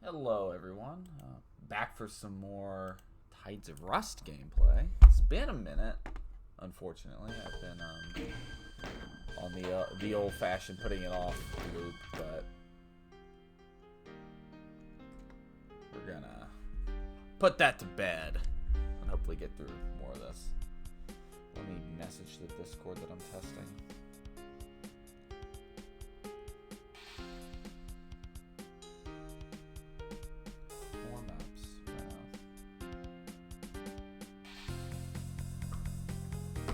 Hello everyone, back for some more Tides of Rust gameplay. It's been a minute, unfortunately. I've been on the old-fashioned putting it off loop, but we're gonna put that to bed and hopefully get through more of this. Let me message the Discord that I'm testing.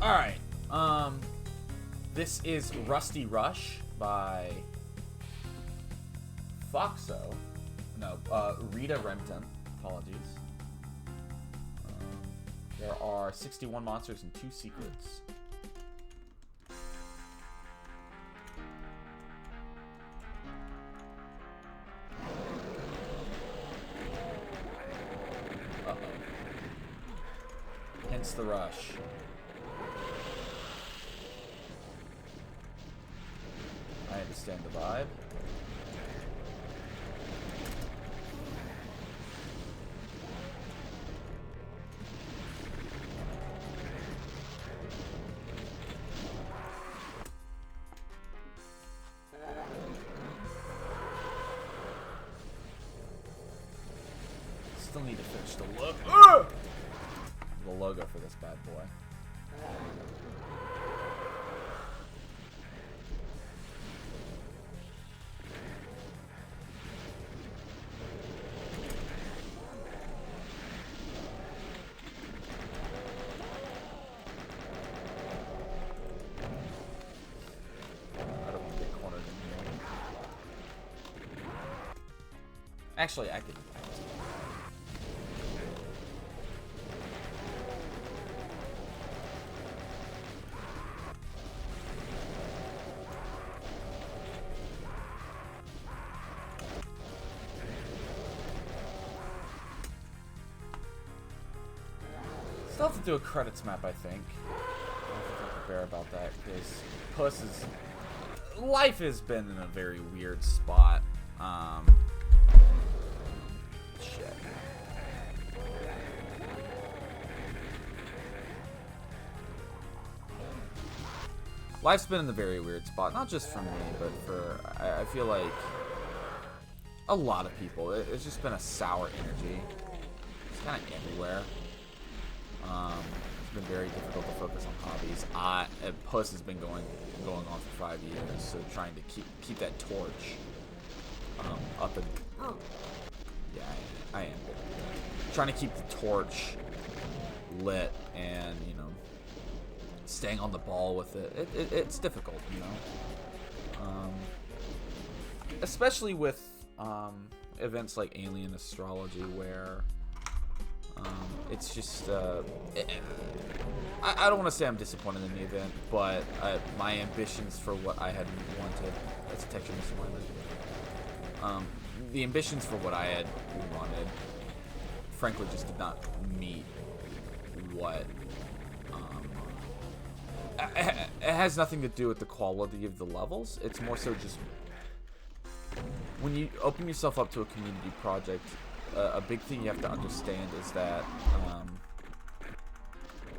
Alright, this is Rusty Rush by Foxo. No, Rita Renton. Apologies. There are 61 monsters and 2 secrets. Uh-oh. Hence the rush. I understand the vibe. Still need to finish the logo. The logo for this bad boy. Actually, I could. Still have to do a credits map, I think. I don't think I'm prepared about that because PUSS life has been in a very weird spot. Shit. Life's been in a very weird spot, not just for me, but for, I feel like, a lot of people. It's just been a sour energy. It's kind of everywhere. It's been very difficult to focus on hobbies. PUSS has been going on for 5 years, so trying to keep that torch up and... Yeah, I am. Trying to keep the torch lit and, you know, staying on the ball with it. It's difficult, you know. Especially with events like alien astrology where it's just... I don't want to say I'm disappointed in the event, but my ambitions for what I had wanted... That's a texture misalignment. The ambitions for what I had wanted, frankly, just did not meet what... it has nothing to do with the quality of the levels. It's more so just... When you open yourself up to a community project, a big thing you have to understand is that...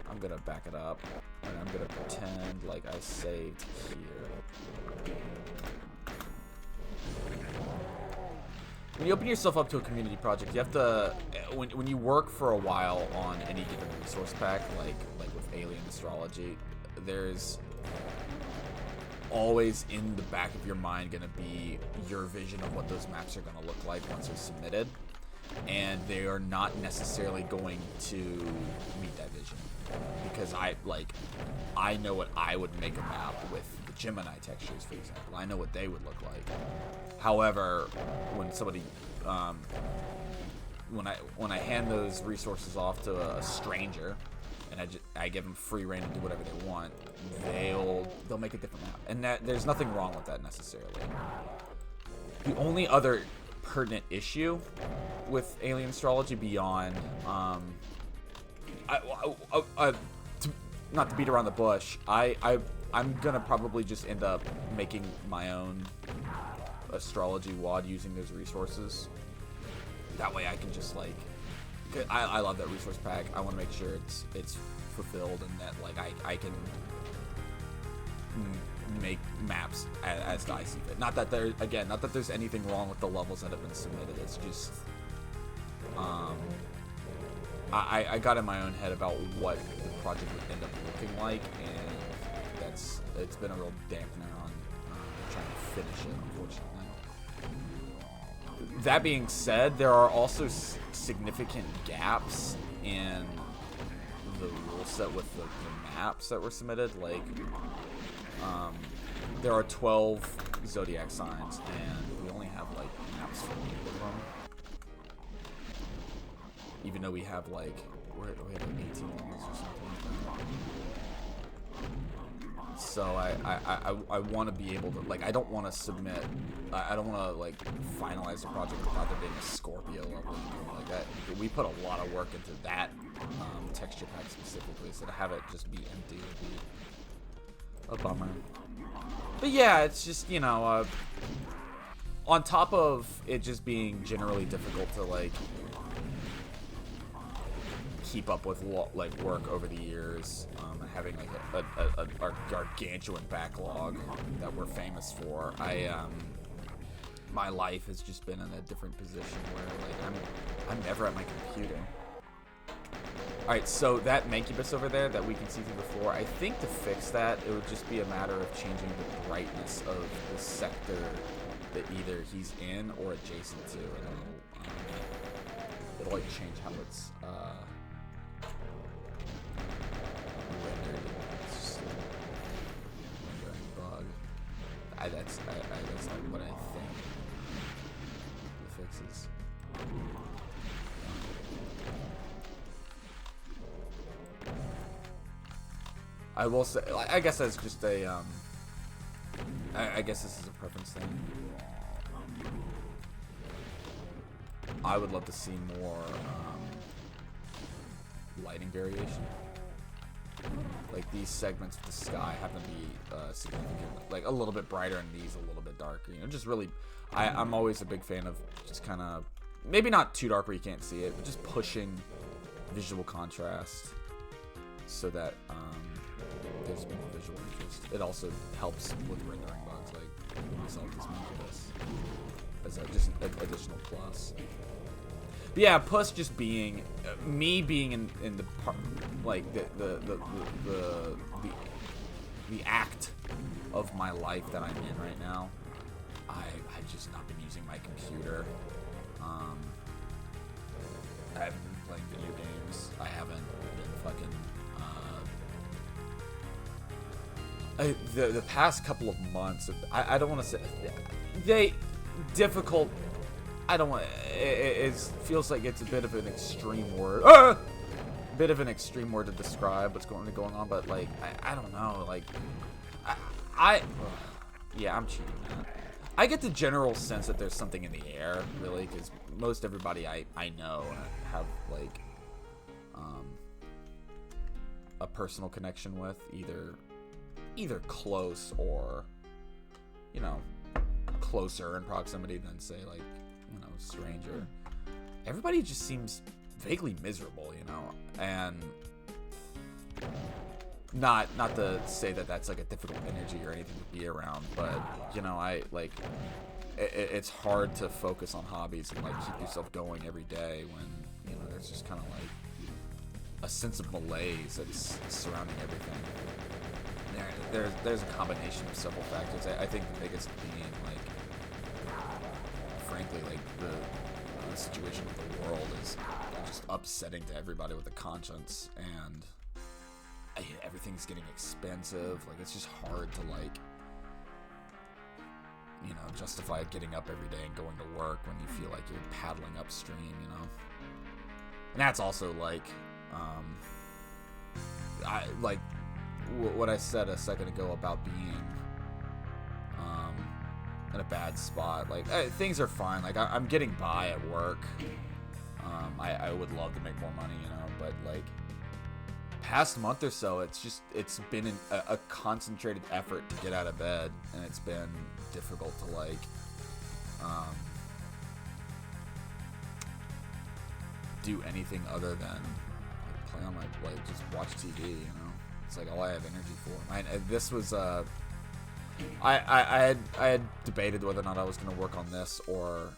I'm going to back it up, and I'm going to pretend like I saved here. When you open yourself up to a community project, you have to, when you work for a while on any given resource pack, like with alien astrology, there's always in the back of your mind going to be your vision of what those maps are going to look like once they're submitted, and they are not necessarily going to meet that vision, because I know what I would make a map with the Gemini textures, for example. I know what they would look like. However, when somebody, when I hand those resources off to a stranger, and I give them free reign to do whatever they want, they'll make a different map, and there's nothing wrong with that necessarily. The only other pertinent issue with alien astrology beyond, not to beat around the bush, I'm gonna probably just end up making my own astrology WOD using those resources. That way I can just like, I love that resource pack. I want to make sure it's fulfilled and that like I can make maps as I see fit. Not that there's anything wrong with the levels that have been submitted. It's just I got in my own head about what the project would end up looking like, and it's been a real dampener on trying to finish it, unfortunately. That being said, there are also significant gaps in the rule set with the maps that were submitted. Like, there are 12 zodiac signs, and we only have like maps for 8 of them. Even though we have like, we have like 18 levels or something like that. So I want to be able to, like, I don't want to submit, I don't want to like finalize the project without there being a Scorpio level or anything like that. We put a lot of work into that texture pack specifically, so to have it just be empty would be a bummer. But yeah, it's just, you know, on top of it just being generally difficult to like keep up with like work over the years, having like a gargantuan backlog that we're famous for. My life has just been in a different position where like I'm never at my computer. All right, so that Mancubus over there that we can see through the floor, I think to fix that, it would just be a matter of changing the brightness of the sector that either he's in or adjacent to, and it'll like change how it's rendered. It's just a rendering bug. That's like what I think the fix is. I will say, I guess that's just a, I guess this is a preference thing. I would love to see more lighting variation. Like these segments of the sky have to be significant, like a little bit brighter and these a little bit darker. You know, just really, I'm always a big fan of just kind of, maybe not too dark where you can't see it, but just pushing visual contrast so that there's more visual interest. It also helps with rendering bugs, like myself as Mancubus, as just an additional plus. But yeah, plus just being me being in the part, like the act of my life that I'm in right now. I've just not been using my computer. I haven't been playing video games. I haven't been fucking. The past couple of months, I don't want to say difficult. I don't want. It feels like it's a bit of an extreme word. Bit of an extreme word to describe what's going on, but like I don't know. Like yeah, I'm cheating, man. I get the general sense that there's something in the air, really, because most everybody I know have like a personal connection with, either close or, you know, closer in proximity than say like, you know, stranger. Everybody just seems vaguely miserable, you know, and not to say that that's like a difficult energy or anything to be around, but you know, I like it's hard to focus on hobbies and like keep yourself going every day when, you know, there's just kind of like a sense of malaise that's surrounding everything. There's a combination of several factors. I think the biggest being like, frankly, like the situation of the world is just upsetting to everybody with a conscience, and everything's getting expensive. Like it's just hard to like, you know, justify getting up every day and going to work when you feel like you're paddling upstream, you know. And that's also like, I like what I said a second ago about being in a bad spot. Like things are fine. Like I'm getting by at work. I would love to make more money, you know, but like past month or so, it's been a concentrated effort to get out of bed, and it's been difficult to like do anything other than like, play on my like just watch TV. You know, it's like all I have energy for. This was I had debated whether or not I was going to work on this or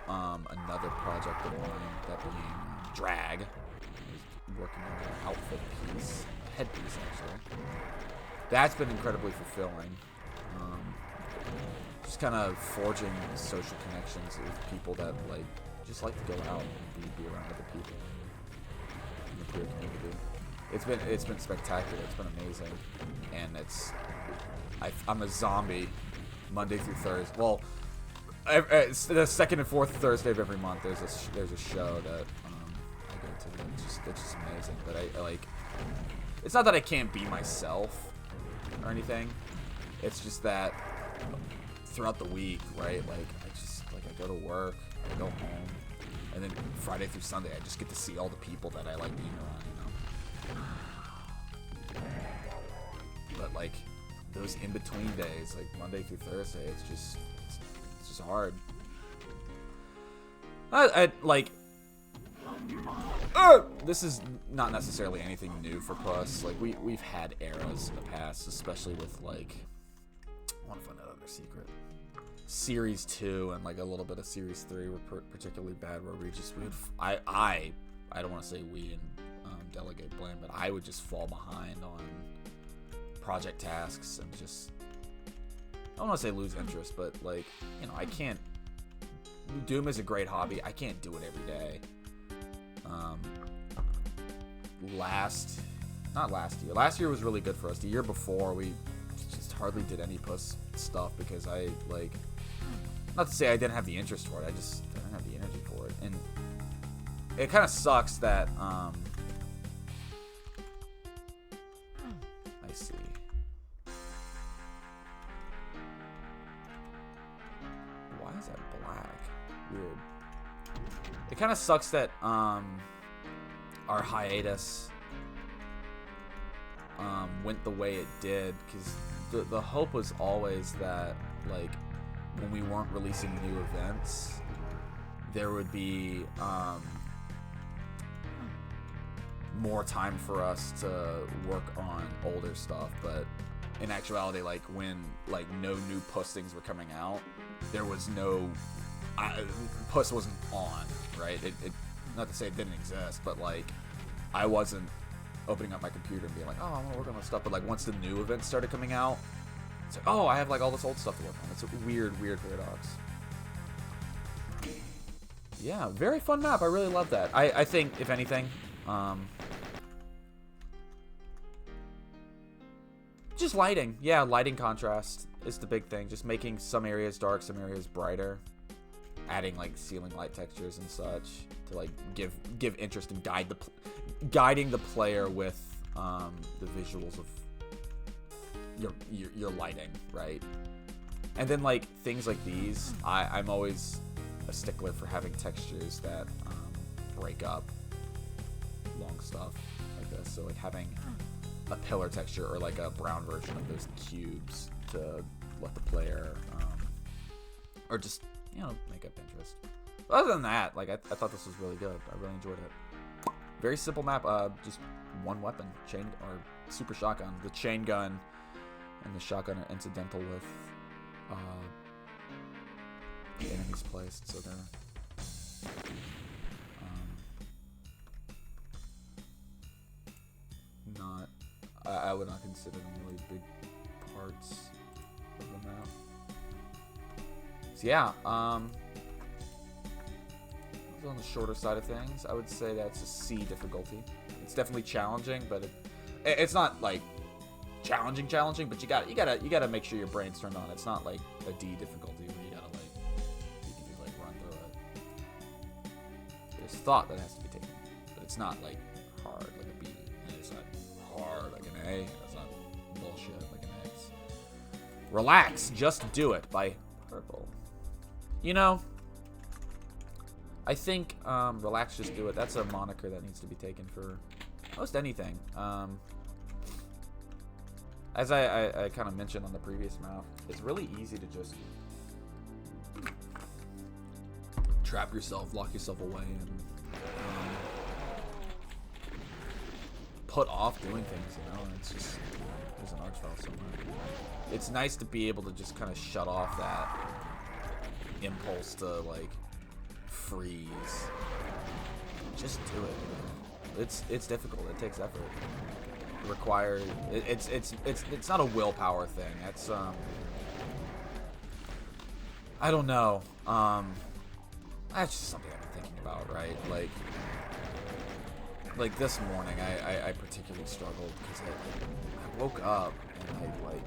another project of mine, that being drag. I was working on an outfit piece, a headpiece actually. That's been incredibly fulfilling. Just kind of forging social connections with people that like just like to go out and be around other people in the queer community. It's been spectacular. It's been amazing, and I'm a zombie Monday through Thursday. Well, it's the second and fourth Thursday of every month. There's a show that I go to. It's just amazing. But I like. It's not that I can't be myself or anything. It's just that throughout the week, right? Like I go to work, I go home, and then Friday through Sunday, I just get to see all the people that I like being around. You know. But like those in between days, like Monday through Thursday, it's just hard. I like. This is not necessarily anything new for PUSS. Like we've had eras in the past, especially with like. I want to find out another secret. Series 2 and like a little bit of Series 3 were particularly bad, where I don't want to say we and delegate blame, but I would just fall behind on project tasks and just, I don't want to say lose interest, but like, you know, I can't. Doom is a great hobby. I can't do it every day. Last year was really good for us. The year before, we just hardly did any PUSS stuff because I like, not to say I didn't have the interest for it, I just didn't have the energy for it. And it kind of sucks that I see. Why is that black? Weird. It kind of sucks that our hiatus went the way it did, because the hope was always that like when we weren't releasing new events, there would be more time for us to work on older stuff. But in actuality, like when like no new PUSS things were coming out, there was no PUSS wasn't on, right? It not to say it didn't exist, but like I wasn't opening up my computer and being like, oh, I want to work on this stuff. But like once the new events started coming out, it's like, oh, I have like all this old stuff to work on. It's a weird paradox. Yeah, very fun map. I really love that. I think, if anything, just lighting. Yeah, lighting contrast is the big thing. Just making some areas dark, some areas brighter. Adding like ceiling light textures and such to like give interest and guiding the player with the visuals of your lighting, right? And then like things like these, I'm always a stickler for having textures that break up long stuff like this. So like having a pillar texture or like a brown version of those cubes to let the player or just, you know, make up interest. But other than that, like I thought this was really good. I really enjoyed it. Very simple map. Just one weapon, chain or super shotgun. The chain gun and the shotgun are incidental with the enemies placed, so they're not. I would not consider them really big parts of the map. So yeah, on the shorter side of things, I would say that's a C difficulty. It's definitely challenging, but it's not like challenging, but you gotta make sure your brain's turned on. It's not like a D difficulty where you gotta like you can just like run through it. There's thought that has to be taken, but it's not like hard like a B, and it's not hard like an A, and it's not bullshit like an X. Relax, just do it by Purple. You know, I think Relax, Just Do It, that's a moniker that needs to be taken for most anything. As I kind of mentioned on the previous map, it's really easy to just trap yourself, lock yourself away, and put off doing things, you know. It's just, there's an arch file somewhere. It's nice to be able to just kind of shut off that impulse to, like, freeze. Just do it, you know? It's difficult. It takes effort. It requires, it's not a willpower thing. That's, I don't know. That's just something I've been thinking about, right? Like this morning, I particularly struggled because I woke up and I, like,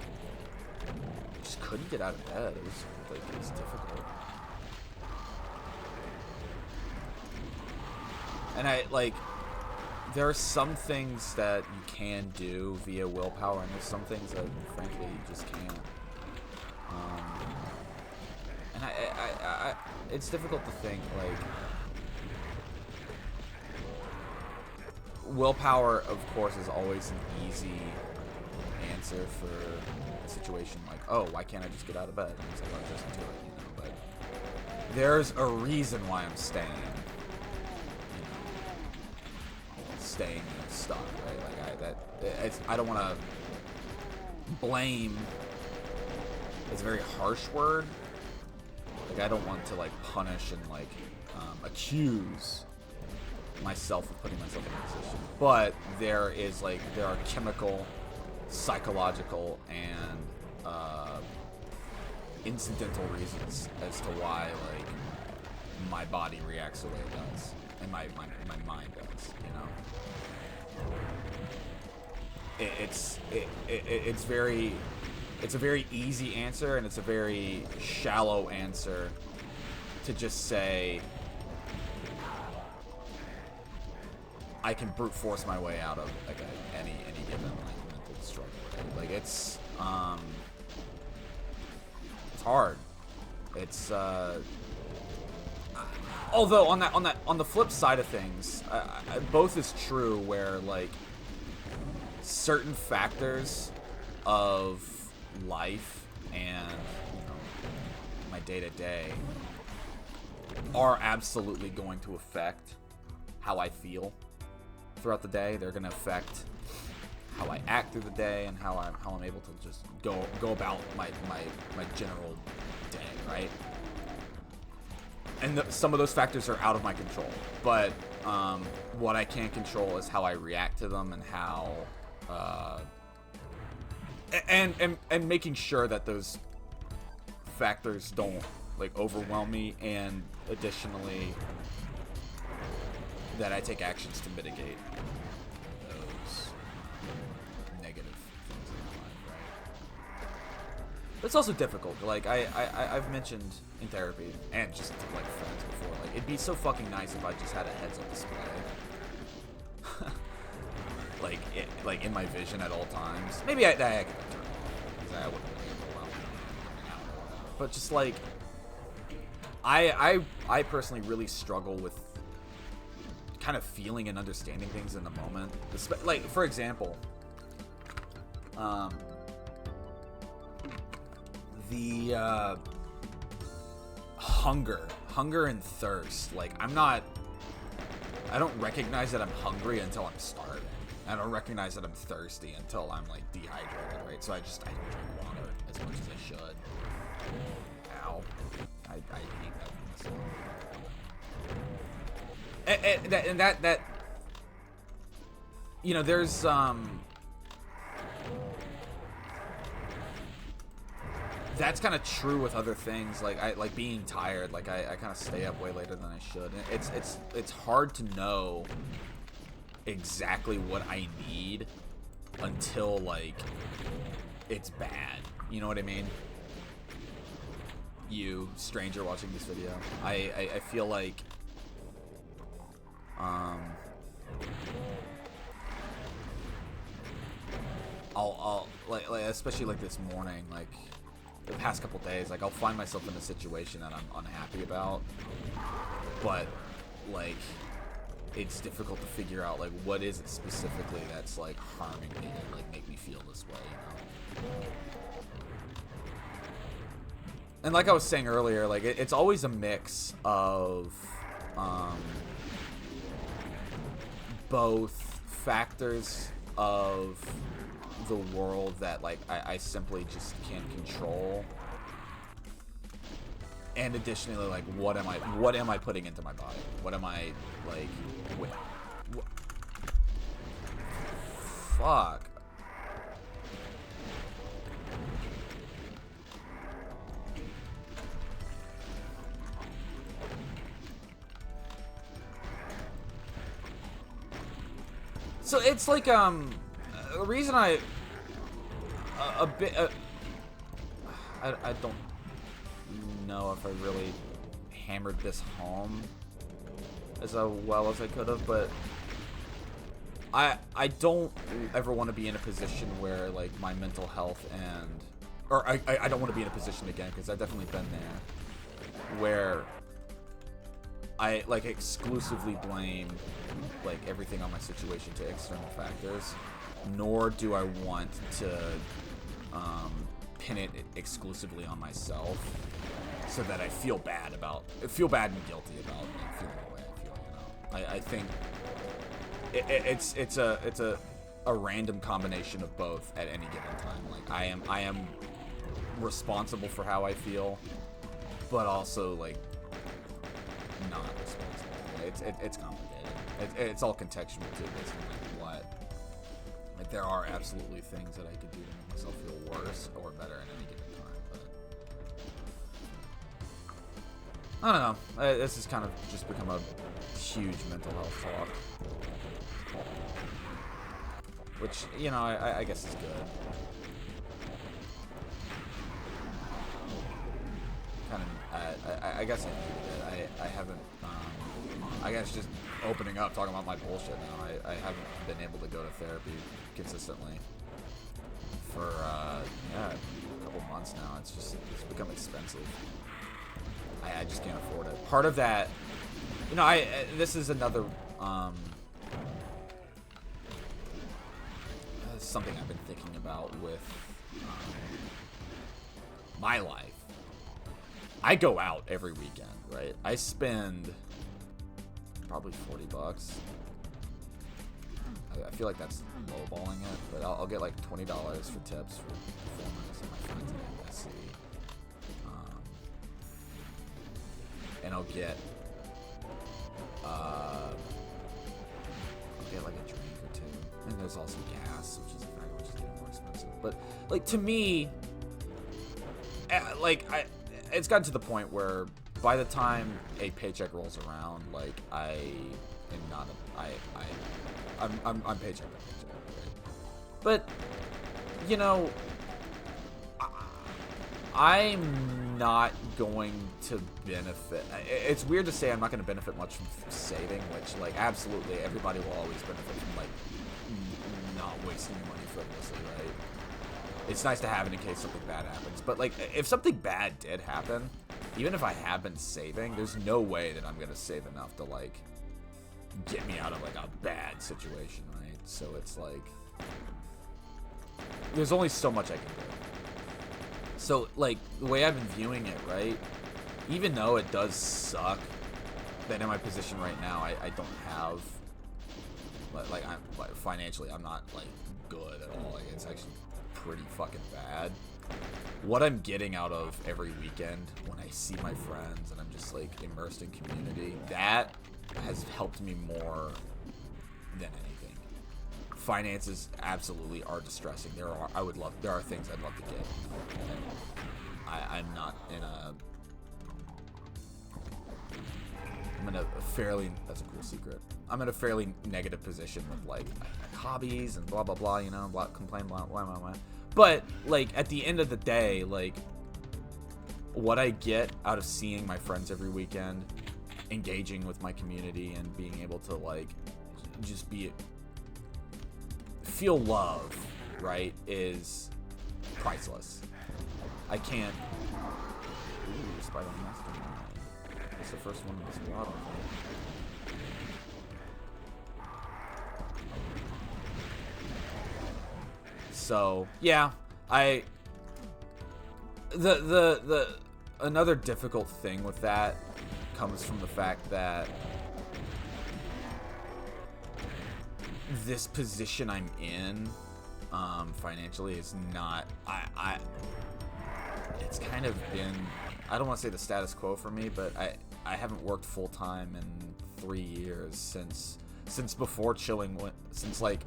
just couldn't get out of bed. It was difficult. And there are some things that you can do via willpower, and there's some things that, frankly, you just can't. And it's difficult to think, like, willpower, of course, is always an easy answer for a situation like, oh, why can't I just get out of bed? And it's like, oh, just do it, you know. But there's a reason why I'm staying, you know, staying stuck, right? Like, I don't want to blame. It's a very harsh word. Like, I don't want to, like, punish and, like, accuse myself of putting myself in a position, but there are chemical, psychological, and incidental reasons as to why, like, my body reacts the way it does, and my mind does, you know. It's a very easy answer, and it's a very shallow answer to just say, I can brute force my way out of, like, any given, like, mental struggle. Right? Like, it's hard. It's although on the flip side of things, both is true. Where, like, certain factors of life and, you know, my day-to-day are absolutely going to affect how I feel throughout the day. They're going to affect how I act through the day and how I'm able to just go about my general day, right? And some of those factors are out of my control, but what I can control is how I react to them and how and making sure that those factors don't, like, overwhelm me, and additionally that I take actions to mitigate those negative things in my life, right? But it's also difficult. Like, I've mentioned in therapy and just, like, friends before, like, it'd be so fucking nice if I just had a heads-up display. like in my vision at all times. Maybe I could turn it on, because I wouldn't be overwhelmed. But just, like, I personally really struggle with kind of feeling and understanding things in the moment. Like, for example, the hunger and thirst. Like, I don't recognize that I'm hungry until I'm starving. I don't recognize that I'm thirsty until I'm, like, dehydrated, right? So I don't drink water as much as I should. Ow. I hate that. And that you know, there's that's kind of true with other things, like being tired. Like, I kind of stay up way later than I should. And it's hard to know exactly what I need until, like, it's bad. You know what I mean? You stranger watching this video, I feel like I'll like especially like this morning, like the past couple days, like I'll find myself in a situation that I'm unhappy about, but like it's difficult to figure out like what is it specifically that's like harming me and like make me feel this way, you know? And like I was saying earlier, like it's always a mix of both factors of the world that like I simply just can't control, and additionally like what am I putting into my body? What am I like? Wait, fuck. So it's like the reason I don't know if I really hammered this home as well as I could have, but I don't ever want to be in a position where like my mental health I don't want to be in a position again, because I've definitely been there where I like exclusively blame like everything on my situation to external factors, nor do I want to pin it exclusively on myself, so that I feel bad and guilty about feeling the way I feel. You know, I think it's a random combination of both at any given time. Like I am responsible for how I feel, but also like not responsible. It's complicated. It's all contextual too, based on like what. Like there are absolutely things that I could do to make myself feel worse or better at any given time, but I don't know. This has kind of just become a huge mental health talk, which, you know, I guess is good. Kind of, I guess I needed it. I haven't. I guess just opening up, talking about my bullshit now. I haven't been able to go to therapy consistently for a couple months now. It's become expensive. I just can't afford it. Part of that, you know, this is another something I've been thinking about with my life. I go out every weekend, right? I spend probably $40. I feel like that's lowballing it, but I'll get like $20 for tips for performers and my friends at MSC. And I'll get like a drink or two. And there's also gas, which is getting more expensive. But like to me, it's gotten to the point where by the time a paycheck rolls around, like I am not I'm paycheck to paycheck, right? But you know, I'm not going to benefit. It's weird to say I'm not going to benefit much from saving, which like absolutely everybody will always benefit from like not wasting money frivolously, right? It's nice to have it in case something bad happens. But like if something bad did happen, even if I have been saving, there's no way that I'm going to save enough to like get me out of like a bad situation, right? So it's like there's only so much I can do. So like the way I've been viewing it, right? Even though it does suck that in my position right now, I don't have like financially I'm not like good at all. Like it's actually pretty fucking bad. What I'm getting out of every weekend when I see my friends and I'm just like immersed in community, that has helped me more than anything. Finances absolutely are distressing. There are things I'd love to get. I'm not in a. I'm in a fairly. That's a cool secret. I'm in a fairly negative position with like hobbies and blah blah blah. You know, complain blah blah blah. But like at the end of the day, like what I get out of seeing my friends every weekend, engaging with my community, and being able to like just feel love, right, is priceless. I can't. Ooh, spider master. It's the first one in this water. So yeah, the another difficult thing with that comes from the fact that this position I'm in financially is not, it's kind of been, I don't want to say the status quo for me, but I haven't worked full-time in 3 years since before chilling, since like,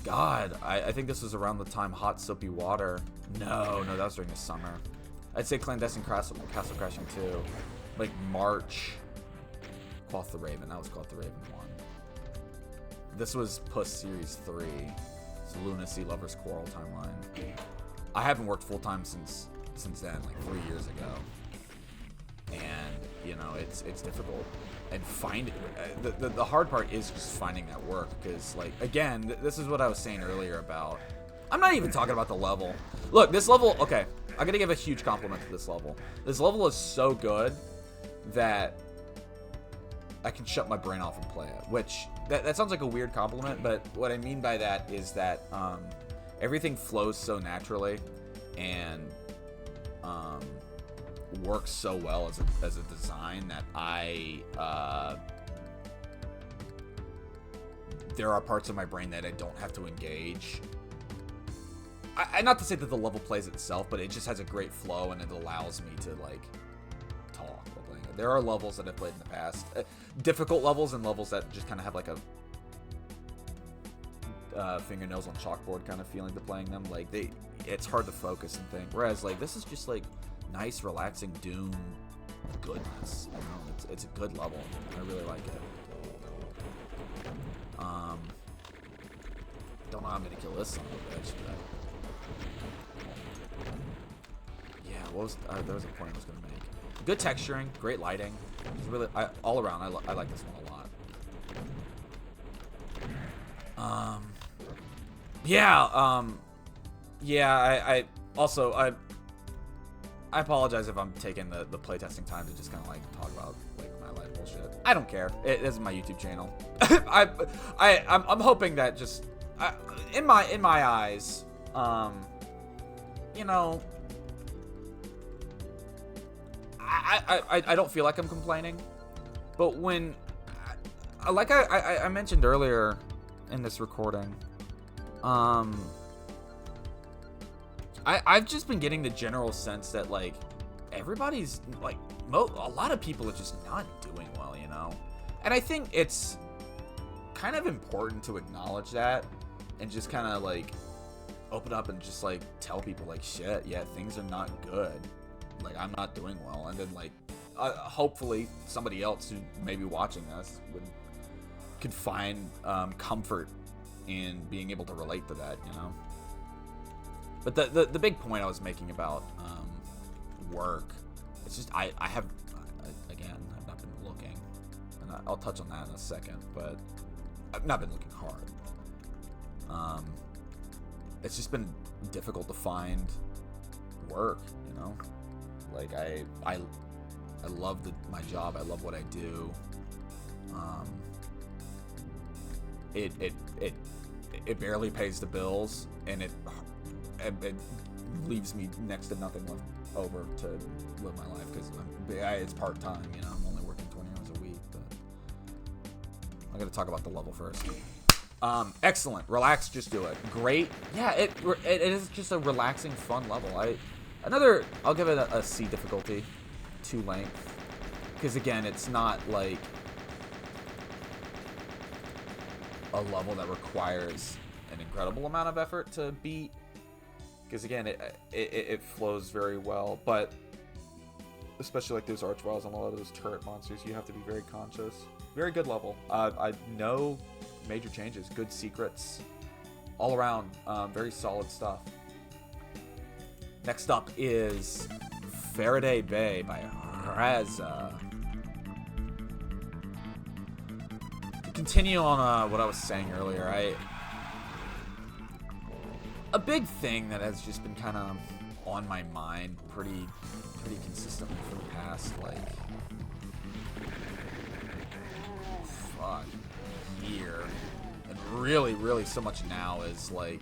God, I think this was around the time Hot Soapy Water, no, that was during the summer. I'd say Clandestine Castle Crashing 2, like March, Cloth the Raven, that was Cloth the Raven 1. This was PUSS Series 3, it's Lunacy Lover's Quarrel timeline. I haven't worked full-time since then, like 3 years ago. And, you know, it's difficult. And the hard part is just finding that work, because, like, again, this is what I was saying earlier about, I'm not even talking about the level. Look, this level, okay, I'm gonna give a huge compliment to this level. This level is so good that I can shut my brain off and play it, which, that sounds like a weird compliment, but what I mean by that is that everything flows so naturally and works so well as a design that there are parts of my brain that I don't have to engage. Not to say that the level plays itself, but it just has a great flow and it allows me to, like, talk while playing it. There are levels that I've played in the past, difficult levels and levels that just kind of have like a fingernails on chalkboard kind of feeling to playing them. Like, it's hard to focus and think. Whereas, like, this is just like nice, relaxing Doom goodness. You know, it's a good level. I really like it. Don't know how I'm gonna kill this son of a bitch, but yeah, there was a point I was gonna make. Good texturing, great lighting. It's really, all around, I like this one a lot. I also, I apologize if I'm taking the playtesting time to just kind of like talk about like my life bullshit. I don't care. It is my YouTube channel. I'm hoping that just in my eyes, you know, I don't feel like I'm complaining, but when like I mentioned earlier in this recording, I've just been getting the general sense that, like, everybody's, like, a lot of people are just not doing well, you know? And I think it's kind of important to acknowledge that and just kind of, like, open up and just, like, tell people, like, shit, yeah, things are not good. Like, I'm not doing well. And then, like, hopefully somebody else who may be watching this could find comfort in being able to relate to that, you know? But the big point I was making about work, it's just I have, again, I've not been looking, and I'll touch on that in a second, but I've not been looking hard. It's just been difficult to find work, you know? Like, I love my job, I love what I do. It barely pays the bills, and it leaves me next to nothing left over to live my life, because it's part-time, you know, I'm only working 20 hours a week. But I'm going to talk about the level first. Excellent. Relax, just do it. Great. Yeah, it is just a relaxing, fun level. I'll give it a C difficulty, 2 length, because again, it's not like a level that requires an incredible amount of effort to beat, because again, it flows very well, but especially like those archviles and a lot of those turret monsters, you have to be very conscious. Very good level. No major changes, good secrets all around, very solid stuff. Next up is Faraday Bay by Raza. To continue on what I was saying earlier, a big thing that has just been kind of on my mind pretty consistently for the past, like, year, and really so much now, is like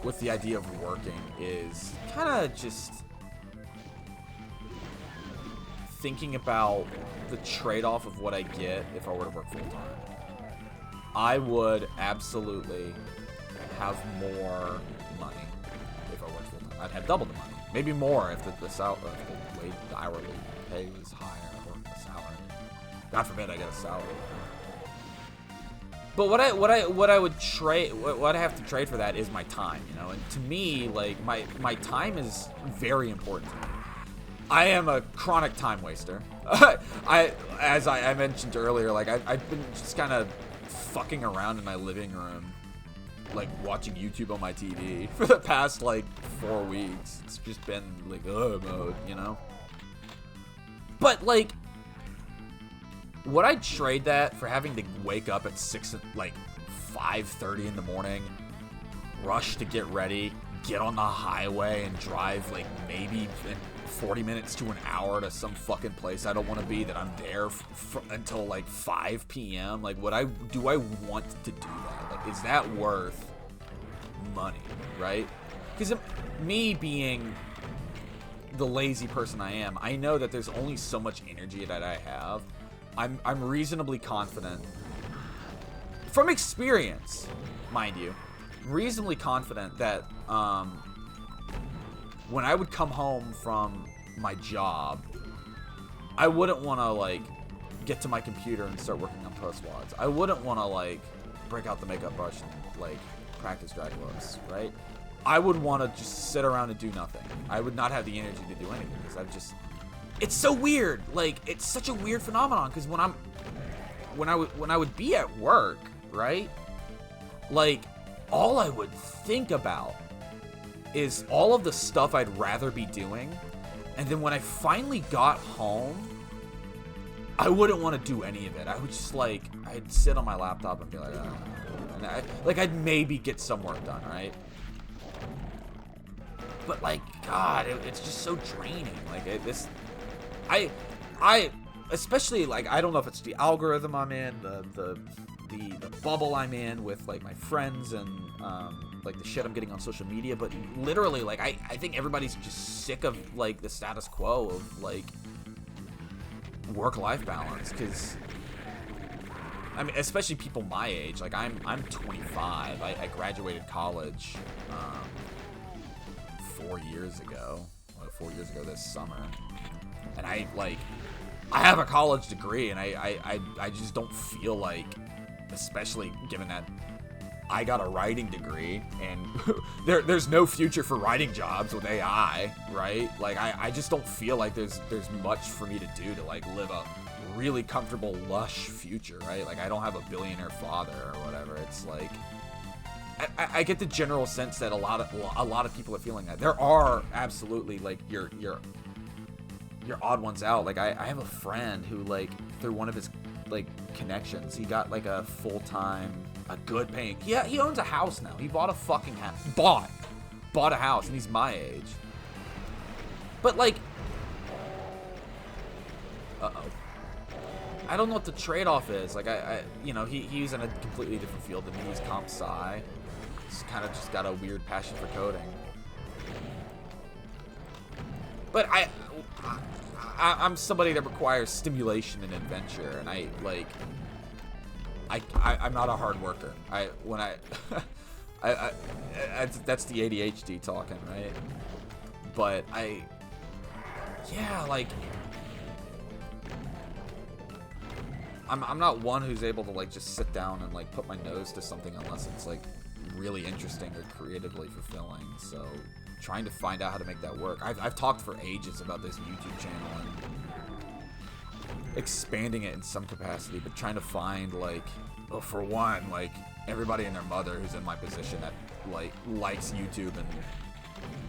with the idea of working is kind of just thinking about the trade-off of what I get if I were to work full-time. I would absolutely have more money if I worked full-time. I'd have double the money, maybe more if the hourly pay was higher, or the salary. God forbid I get a salary. But what I would trade, what I have to trade for that is my time, you know. And to me, like my time is very important to me. I am a chronic time waster. As I mentioned earlier, like I've been just kind of fucking around in my living room, like watching YouTube on my TV for the past like 4 weeks. It's just been like mode, you know. But like, would I trade that for having to wake up at 5:30 in the morning, rush to get ready, get on the highway and drive like maybe 40 minutes to an hour to some fucking place I don't want to be, that I'm there until like 5 p.m. Like, do I want to do that? Like, is that worth money, right? Because me being the lazy person I am, I know that there's only so much energy that I have. I'm reasonably confident, from experience, mind you, reasonably confident that when I would come home from my job, I wouldn't want to like get to my computer and start working on PUSS WADs. I wouldn't want to like break out the makeup brush and like practice drag looks, right? I would want to just sit around and do nothing. I would not have the energy to do anything because it's so weird. Like, it's such a weird phenomenon because when I would be at work, right? Like, all I would think about is all of the stuff I'd rather be doing, and then when I finally got home, I wouldn't want to do any of it. I would just like, I'd sit on my laptop and be like, oh. And I'd maybe get some work done, right? But like, God, it's just so draining. Like I especially like, I don't know if it's the algorithm I'm in, the bubble I'm in with like my friends and like the shit I'm getting on social media, but literally like I think everybody's just sick of like the status quo of like work-life balance, because I mean, especially people my age. Like I'm 25. I graduated college 4 years ago. 4 years ago this summer, and I have a college degree, and I just don't feel like, especially given that I got a writing degree, and there's no future for writing jobs with AI, right? Like, I just don't feel like there's much for me to do to, like, live a really comfortable, lush future, right? Like, I don't have a billionaire father or whatever. It's like, I get the general sense that a lot of people are feeling that. There are absolutely, like, your odd ones out. Like, I have a friend who, like, through one of his, like, connections, he got, like, a full-time, a good paying, he owns a house now. He bought a fucking house. Bought a house, and he's my age. But, like, I don't know what the trade-off is. Like, you know, he's in a completely different field than me. He's comp sci. He's kind of just got a weird passion for coding. But I'm somebody that requires stimulation and adventure, and I'm not a hard worker. That's the ADHD talking, right? But like, I'm not one who's able to like just sit down and like put my nose to something unless it's like really interesting or creatively fulfilling. So trying to find out how to make that work. I've talked for ages about this YouTube channel and expanding it in some capacity, but trying to find like, well, for one, like everybody and their mother who's in my position that like likes YouTube and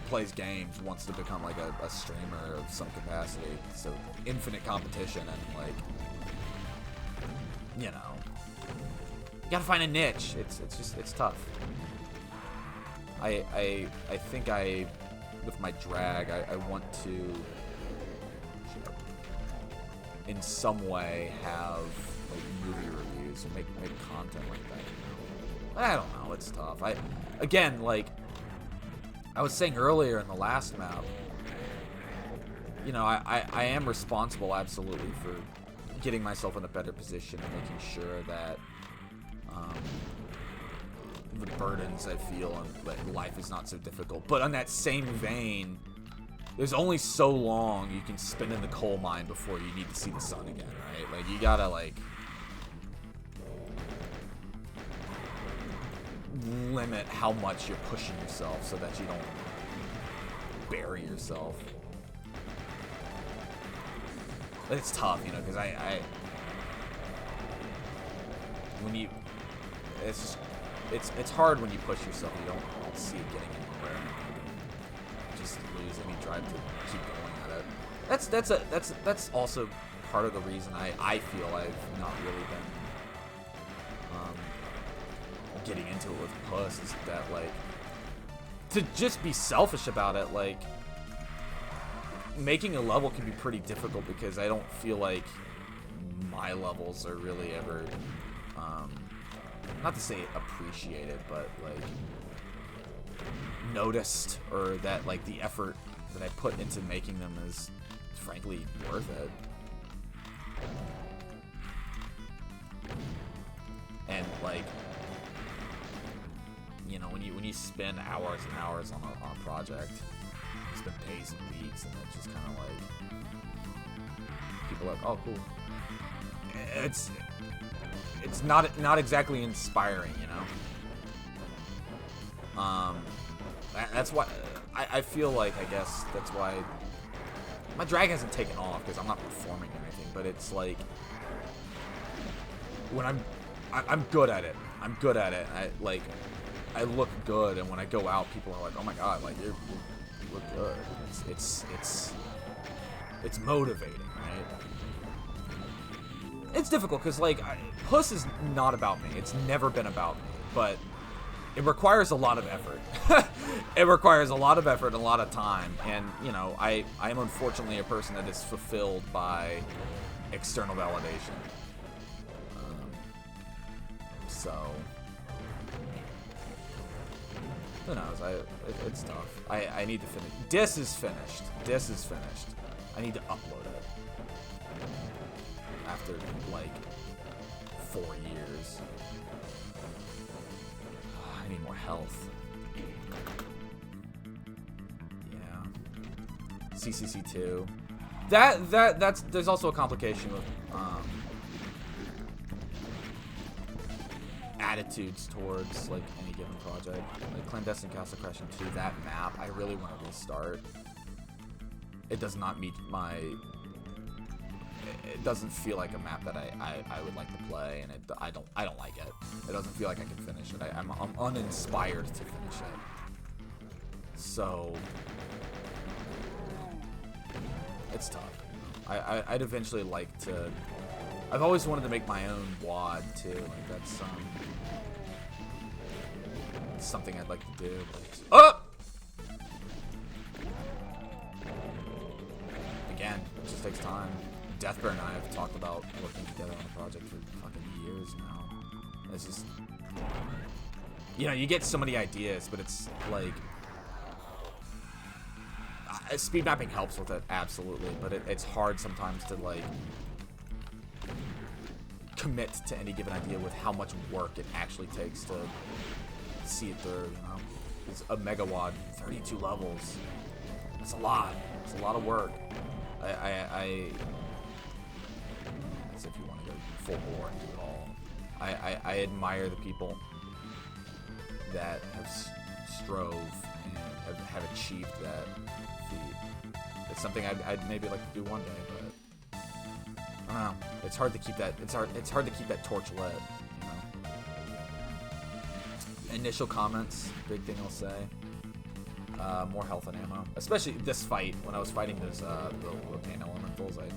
plays games wants to become like a streamer of some capacity. So infinite competition and like, you know, you gotta find a niche. It's tough. I think with my drag, I want to in some way have like movie reviews and make content like that. I don't know, it's tough. Again, like, I was saying earlier in the last map, you know, I am responsible absolutely for getting myself in a better position and making sure that the burdens I feel and that life is not so difficult. But on that same vein, there's only so long you can spend in the coal mine before you need to see the sun again, right? Like, you gotta, like, limit how much you're pushing yourself so that you don't bury yourself. But it's tough, you know, because when you, it's hard when you push yourself. You don't see it getting anywhere. You just lose any drive to keep going at it. That's also part of the reason I feel I've not really been getting into it with PUSS, is that, like, to just be selfish about it, like, making a level can be pretty difficult because I don't feel like my levels are really ever, not to say appreciated, but, like, noticed, or that, like, the effort that I put into making them is frankly worth it. And, like, you know, when you spend hours and hours on a project, you spend days and weeks, and it's just kind of like, people are like, oh, cool. It's not exactly inspiring, you know. That's why I feel like, I guess that's why my drag hasn't taken off, because I'm not performing or anything. But it's like, when I'm good at it. I'm good at it. I look good, and when I go out, people are like, "Oh my god, like you look good." It's motivating, right? It's difficult because, like, PUSS is not about me. It's never been about me, but it requires a lot of effort. It requires a lot of effort and a lot of time, and, you know, I am unfortunately a person that is fulfilled by external validation. So. Who knows? It's tough. I need to finish. Dis is finished. Dis is finished. I need to upload it. After, like, 4 years. I need more health. Yeah. CCC2. That's there's also a complication with attitudes towards, like, any given project. Like Clandestine Castle Crashing 2, that map, I really want to restart. It does not meet my... It doesn't feel like a map that I would like to play, and I don't like it. It doesn't feel like I can finish it. I'm uninspired to finish it. So... It's tough. I'd eventually like to... I've always wanted to make my own WAD, too. Like, that's, something I'd like to do. But again, it just takes time. Deathburn and I have talked about working together on a project for fucking years now. It's just, you know, you get so many ideas, but it's like, speed mapping helps with it, absolutely, but it's hard sometimes to, like, commit to any given idea with how much work it actually takes to see it through, you know. It's a megawad, 32 levels. It's a lot. It's a lot of work. As if you want to go full bore and do it all. I admire the people that have strove and have achieved that feat. It's something I'd maybe like to do one day, but I don't know. It's hard to keep that. It's hard to keep that torch lit. You know. Initial comments, big thing I'll say. More health and ammo, especially this fight. When I was fighting those the pain elementals, I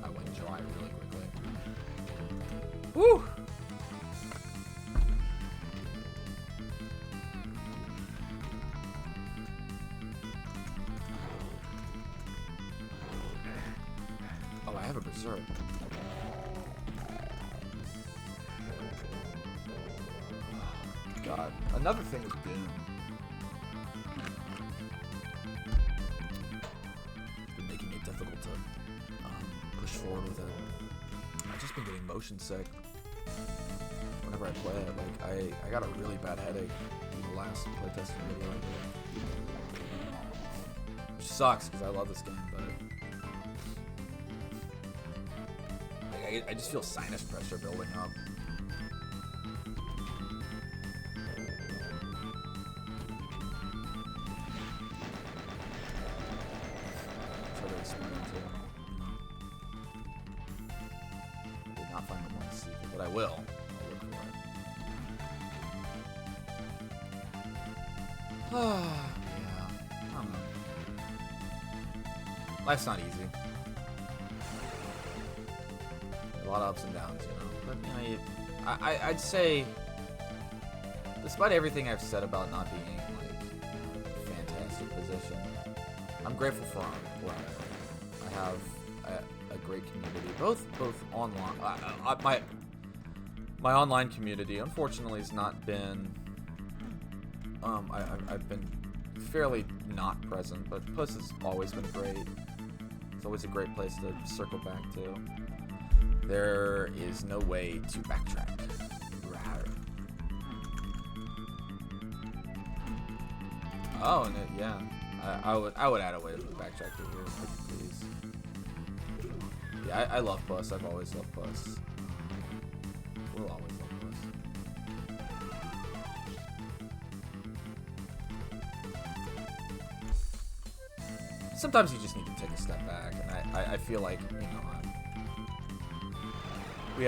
went dry really quickly. Woo! Oh, I have a berserk. God, another thing with Doom bored with it. I've just been getting motion sick whenever I play it. Like, I got a really bad headache in the last playtesting video I did. Which sucks, because I love this game, but... Like, I just feel sinus pressure building up. But I will. I'll look for it. Yeah. I don't know. Life's not easy. A lot of ups and downs, you know. But you know, I'd say, despite everything I've said about not being like a fantastic position, I'm grateful for where I have a great community, both online. My online community, unfortunately, has not been. I've been fairly not present, but PUSS has always been great. It's always a great place to circle back to. There is no way to backtrack. Oh, and yeah, I would add a way to backtrack to here, please. Yeah, I love PUSS. I've always loved PUSS. We'll always love PUSS. Sometimes you just need to take a step back, and I feel like, you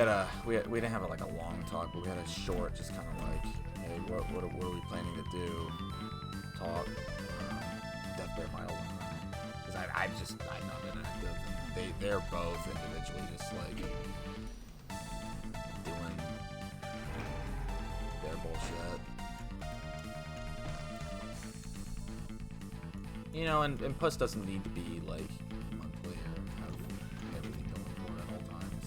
know, we didn't have like a long talk, but we had a short, just kind of like, hey, what are we planning to do? Talk. Death Bear Mile, because I've not been active. And they're both individually just like doing their bullshit. You know, and PUSS doesn't need to be like monthly or have everything going for it at all times.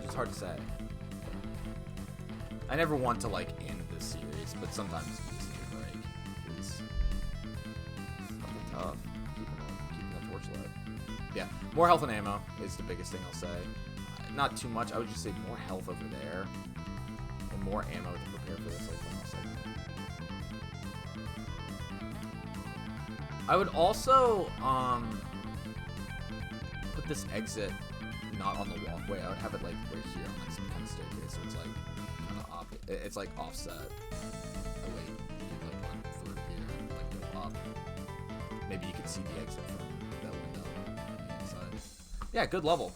It's hard to say. I never want to like end this series, but sometimes you just need a break. It's fucking tough. Keeping the torch lit. Yeah, more health and ammo is the biggest thing I'll say. Not too much. I would just say more health over there and more ammo to prepare for this like final segment. I would also put this exit not on the walkway. I would have it like right here on like some kind of staircase, so it's like kind of off. It's like offset. Oh wait, you like run through here and like go up. Maybe you could see the exit from that window on the inside. Yeah, good level.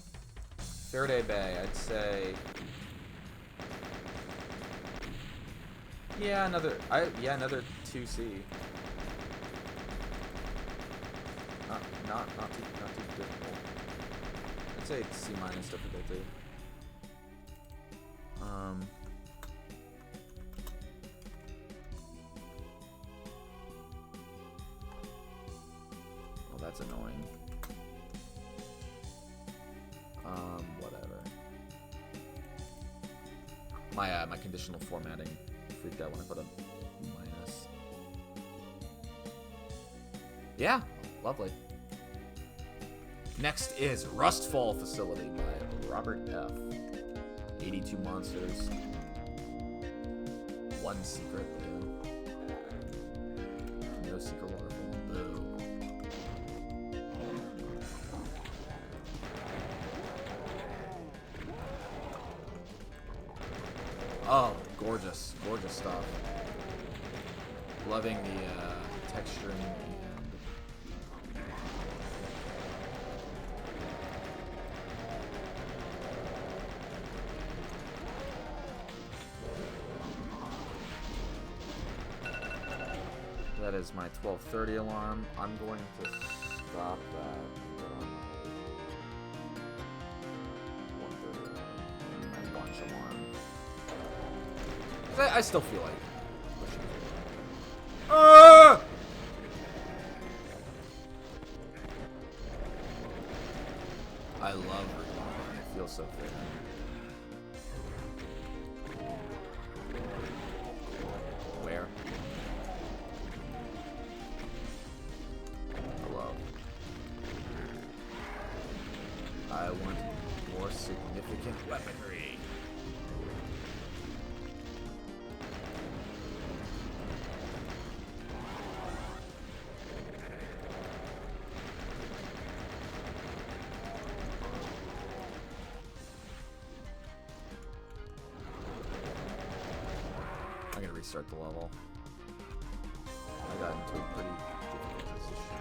Faraday Bay, I'd say. Yeah, another 2C. Not too difficult. I'd say C- difficulty. Well, that's annoying. Whatever. My conditional formatting freaked out when I put a minus. Yeah, lovely. Next is Rustfall Facility by Robert F. 82 monsters. One secret, boo. No secret waterfall, boo. Oh, gorgeous. Gorgeous stuff. Loving the texturing and... That is my 12:30 alarm. I'm going to stop that. 1:30 and my lunch alarm. I still feel like pushing it. I love recording. It feels so fair. Where? I want more significant weaponry. I'm gonna restart the level. I got into a pretty difficult position.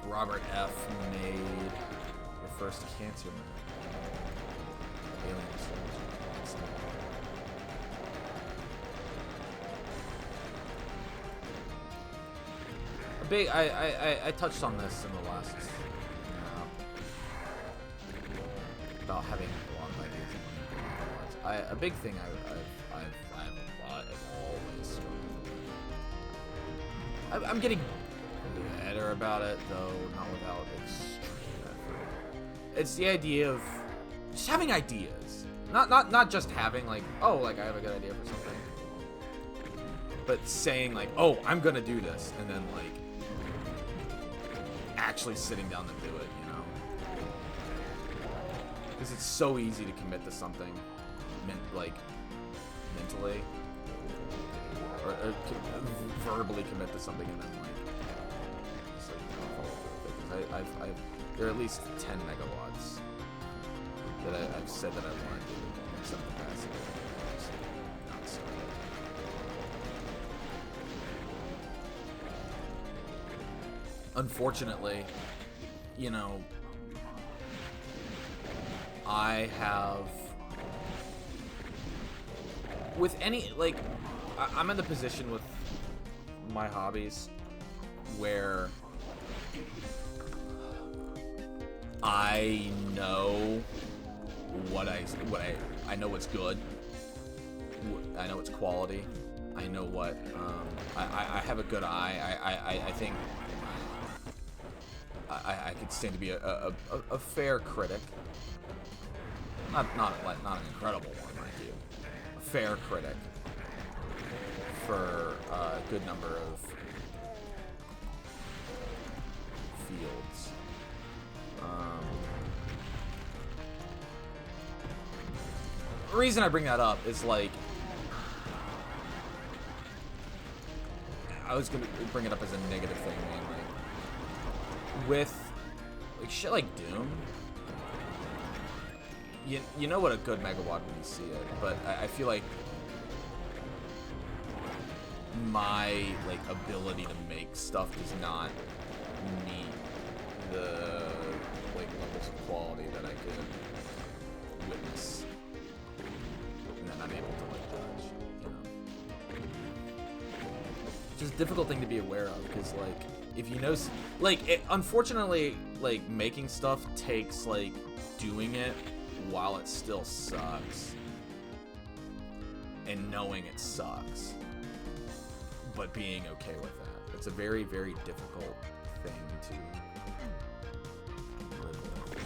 Robert F. made the first cancer alien soldier. I touched on this in the last about having a lot of ideas. A big thing I've always I'm getting better about it, though not without extreme effort. It's the idea of just having ideas, not just having like, oh, like I have a good idea for something, but saying like, oh, I'm gonna do this, and then like actually sitting down to do it, you know? Because it's so easy to commit to something, like mentally, or verbally commit to something, and then like just like follow through with it. Because there are at least 10 megawatts that I've said that I want to do in some capacity. Not so. Unfortunately, you know, I have, with any, like, I'm in the position with my hobbies where I know I know what's good. I know it's quality. I know what, I have a good eye. I think I could stand to be a fair critic. Not an incredible one, mind you. A fair critic for a good number of fields. The reason I bring that up is like, I was gonna bring it up as a negative thing mainly. With like shit like Doom, you know what a good megawatt when you see it, but I feel like my like ability to make stuff does not meet the like levels of quality that I could witness, and then I'm able to like judge, you know. Which is a difficult thing to be aware of, because like if you know, like unfortunately, like making stuff takes like doing it while it still sucks and knowing it sucks, but being okay with that. It's a very, very difficult thing to live with.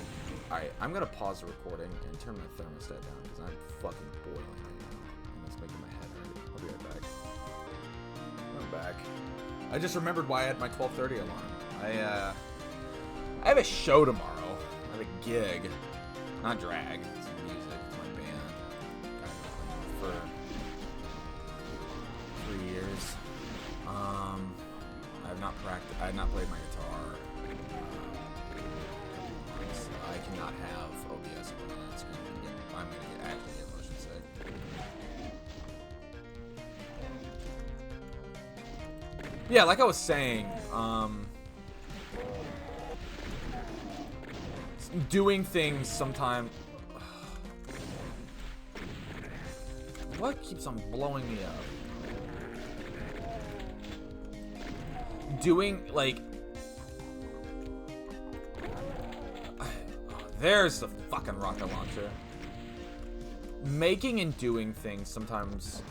Alright, I'm gonna pause the recording and turn my thermostat down because I'm fucking boiling right now, and it's making my head hurt. I'll be right back. I'm back. I just remembered why I had my 12:30 alarm. I have a show tomorrow. I have a gig. Not drag. It's music. It's my band. For 3 years. I have not played my guitar. So I cannot have OBS on that screen. I'm gonna actually get motion sick. Yeah, like I was saying, doing things sometimes. What keeps on blowing me up? Doing like, there's the fucking rocket launcher. Making and doing things sometimes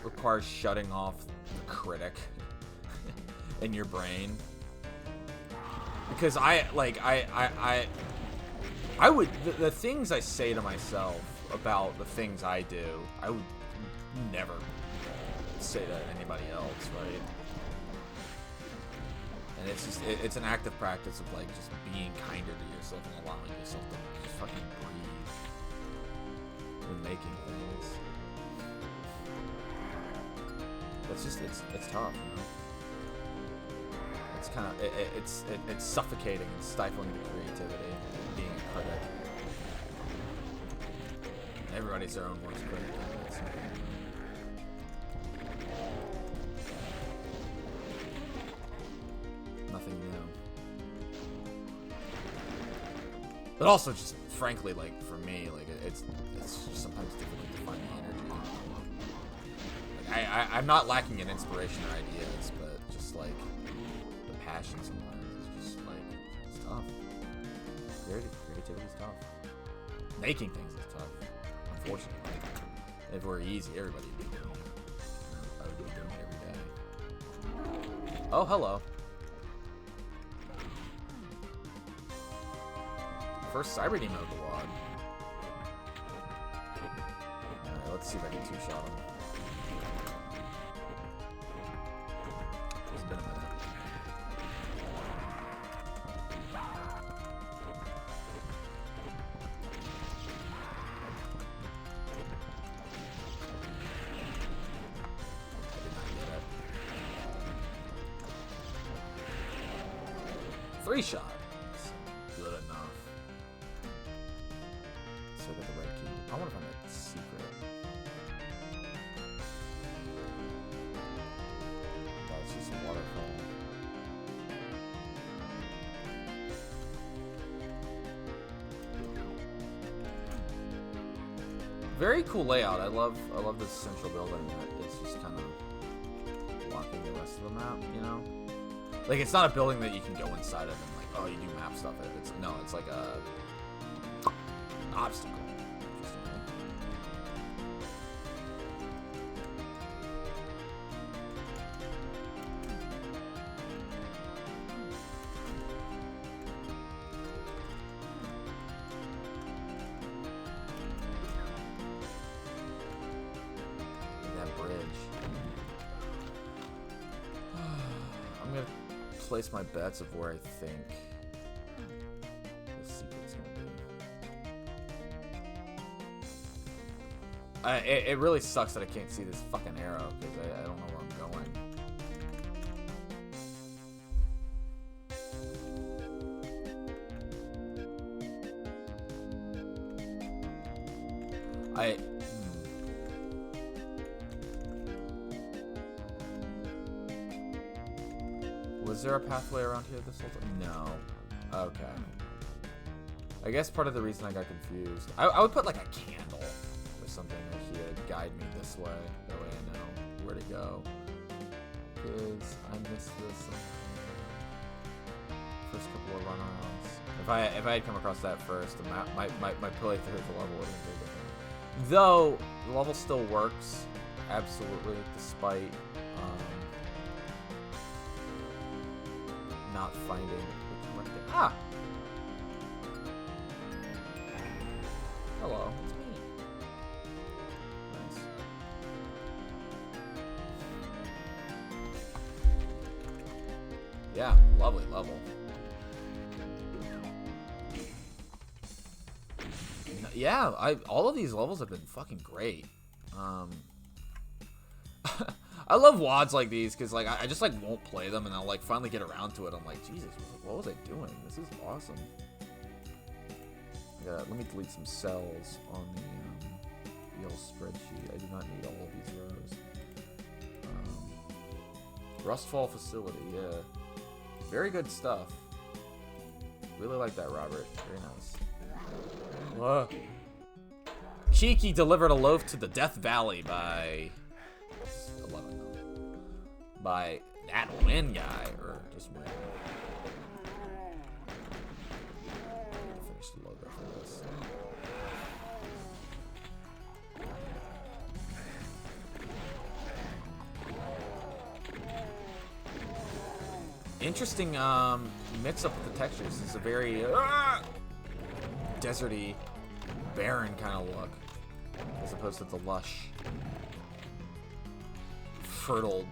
requires shutting off the critic in your brain. Because I would, the things I say to myself, about the things I do, I would never say that to anybody else, right? And it's just, it's an active practice of like just being kinder to yourself and allowing yourself to just fucking breathe when making things. It's just, it's tough, you know? It's kind of, it's suffocating and stifling the creativity, being a critic. Everybody's their own worst critic. Nothing new. But also, just frankly, like for me, like it's just sometimes difficult to find the energy. Like, I'm not lacking in inspiration or ideas, but just like the passion sometimes is just like it's tough. Creativity is tough. Making things is tough. Unfortunately, if it were easy, everybody would be doing it. I would be doing it every day. Oh, hello. First cyber demo of the WOD. Alright, let's see if I can two-shot him. It's been a minute. Three shot. Good enough. So I got the red key. I wonder if I'm a secret. Oh, it's just a waterfall. Very cool layout. I love this central building that is just kind of blocking the rest of the map, you know? Like, it's not a building that you can go inside of and, like, oh, you do map stuff. No, it's like a obstacle. That bridge. I'm gonna place my bets of where I think the secret's gonna be. It really sucks that I can't see this fucking arrow because I don't know where I'm going. Was there a pathway around here this whole time? No. Okay. I guess part of the reason I got confused, I would put like a candle or something right here to guide me this way. That way I know where to go. Because I missed this first couple of run-arounds. If I had come across that first, the map, my play through the level would have been very different. Though the level still works, absolutely, despite not finding the correct thing. Ah! Hello, it's me. Nice. Yeah, lovely level. Yeah, all of these levels have been fucking great. I love WODs like these because like I just like won't play them and I'll like finally get around to it. I'm like, Jesus, what was I doing? This is awesome. Let me delete some cells on the yellow spreadsheet. I do not need all of these rows. Rustfall facility, yeah. Very good stuff. Really like that, Robert. Very nice. Cheeky delivered a loaf to the Death Valley by 11. By that Win guy, or just Win. Finish the logo for this. Interesting mix up with the textures. It's a very deserty, barren kind of look. as opposed to the lush, fertile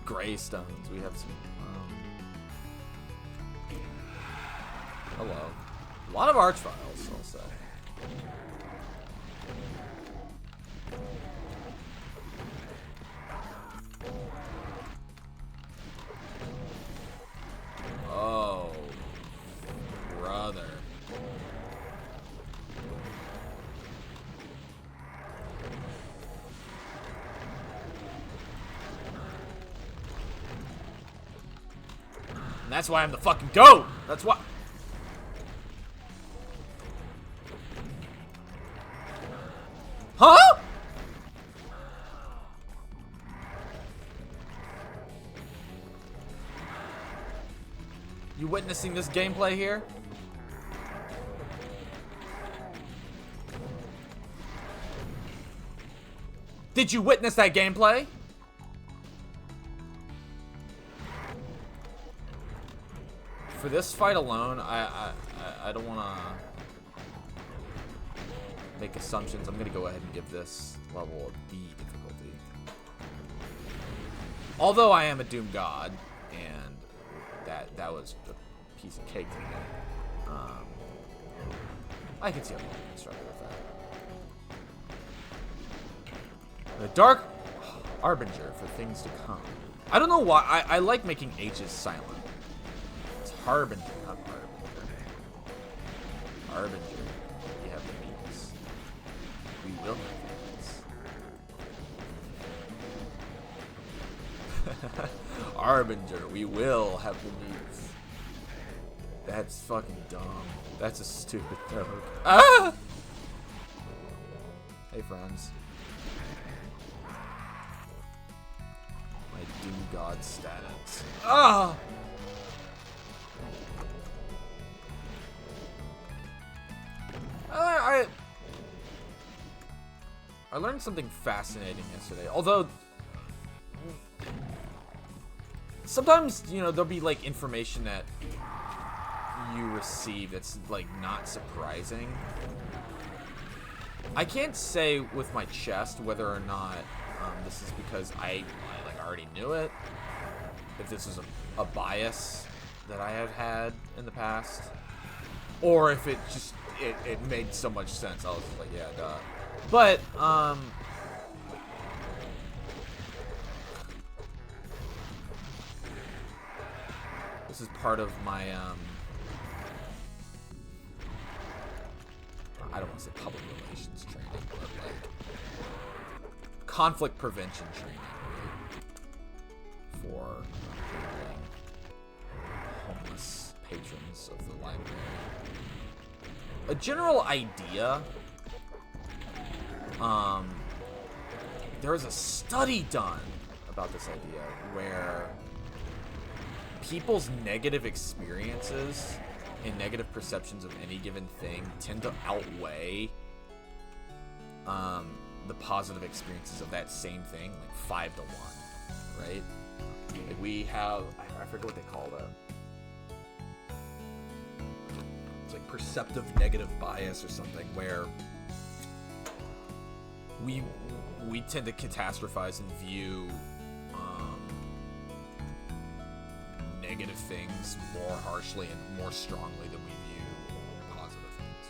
gray stones. We have some. Hello. A lot of archviles, I'll say. Oh, brother. And that's why I'm the fucking GOAT! That's why. Huh? You witnessing this gameplay here? Did you witness that gameplay? For this fight alone, I don't want to make assumptions. I'm gonna go ahead and give this level a B difficulty. Although I am a Doom God, and that was a piece of cake to me. I can see how people can struggle with that. The Dark Harbinger for things to come. I don't know why. I like making H's silent. It's Harbinger, not Harbinger. Harbinger. You have the means. We will have means. Harbinger, we will have the means. That's fucking dumb. That's a stupid joke. Ah! Hey, friends. My Doom God status. Ah! I learned something fascinating yesterday. Although sometimes, you know, there'll be like information that you receive that's like not surprising. I can't say with my chest whether or not this is because I like already knew it, if this is a bias that I have had in the past, or if it just it made so much sense. I was just like, yeah, duh. But this is part of my I don't want to say public relations training, but like conflict prevention training, right? For handling homeless patrons of the library. A general idea. There was a study done about this idea where people's negative experiences and negative perceptions of any given thing tend to outweigh the positive experiences of that same thing, like 5 to 1, right? Like we have, I forget what they call that. It's like perceptive negative bias or something, where we tend to catastrophize and view negative things more harshly and more strongly than we view positive things,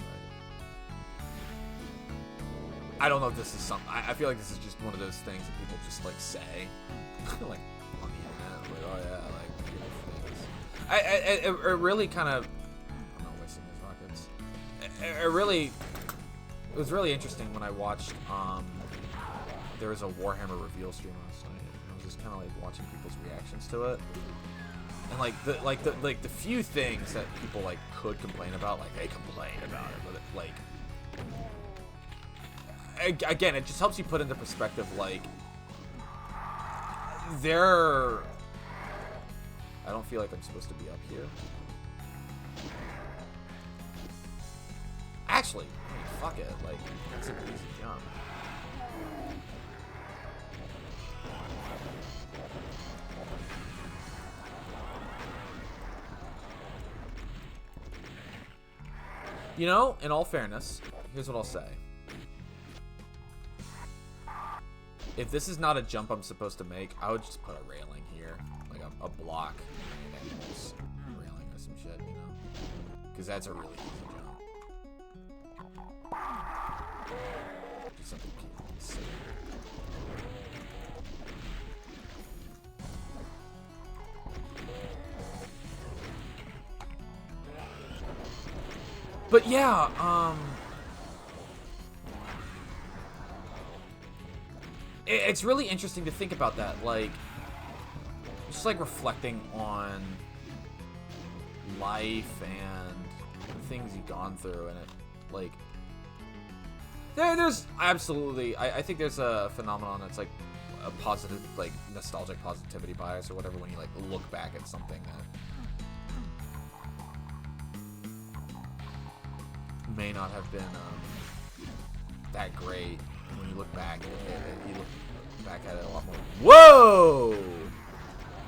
right? I don't know if this is something. I feel like this is just one of those things that people just like say, like on the internet, like, oh yeah, like beautiful things. It really kind of. I'm not wasting these rockets. It was really interesting when I watched. There was a Warhammer reveal stream last night, and I was just kind of like watching people's reactions to it. And like the few things that people like could complain about, like they complain about it, but like again, it just helps you put into perspective. Like I don't feel like I'm supposed to be up here. Actually, I mean, fuck it. Like that's an easy jump. You know, in all fairness, here's what I'll say. if this is not a jump I'm supposed to make, I would just put a railing here, like a block, and then just railing or some shit, you know, because that's a really easy jump. Do something silly. But yeah, it's really interesting to think about that, like, just like reflecting on life and the things you've gone through, and it, like, there's absolutely, I think there's a phenomenon that's like a positive, like, nostalgic positivity bias or whatever, when you like look back at something that may not have been that great. When you look back, you look back at it a lot more. Whoa!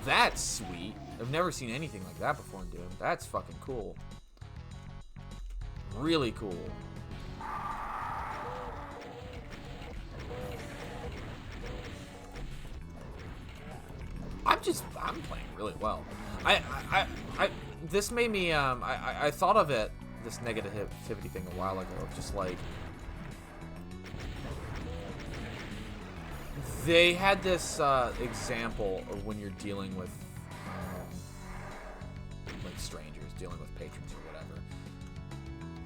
That's sweet. I've never seen anything like that before in Doom. That's fucking cool. Really cool. I'm playing really well. This made me, I thought of it, this negativity thing a while ago, just like, they had this example of when you're dealing with like strangers, dealing with patrons or whatever.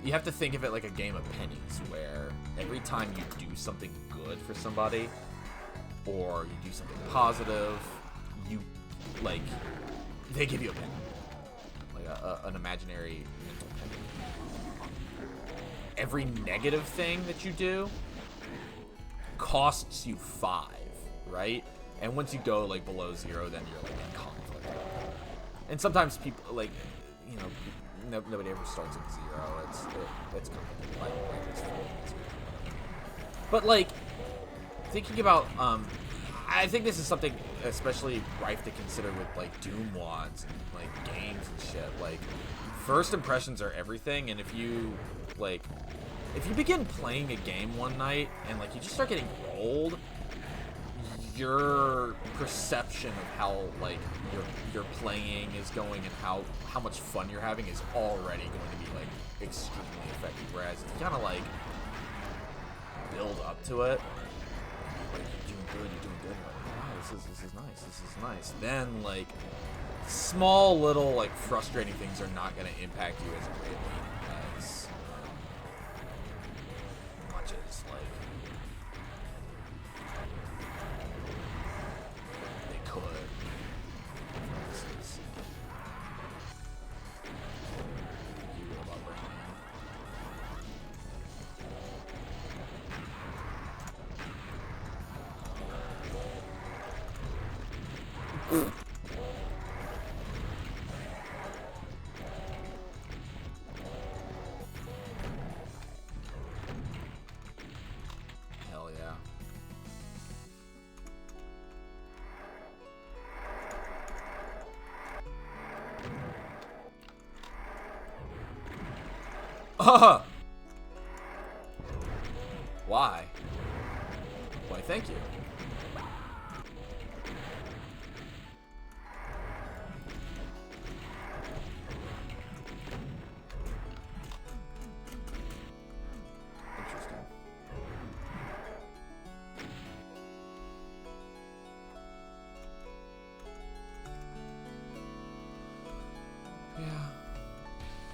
You have to think of it like a game of pennies, where every time you do something good for somebody, or you do something positive, you, like, they give you a penny, like an imaginary mental penny. Every negative thing that you do costs you 5, right? And once you go like below 0, then you're like in conflict. And sometimes people, like, you know, nobody ever starts at 0. It's kind of like it's but like, thinking about I think this is something especially rife to consider with like Doom mods and like games and shit. Like, first impressions are everything, and if you begin playing a game one night and like you just start getting rolled, your perception of how like your playing is going and how much fun you're having is already going to be like extremely effective. Whereas if you kind of like build up to it, like you're doing good, like, wow, this is nice. Then like small little like frustrating things are not going to impact you as greatly as much as like they could. For instance, you know about Rayman. Hell yeah. Why? Why, thank you. Interesting. Yeah.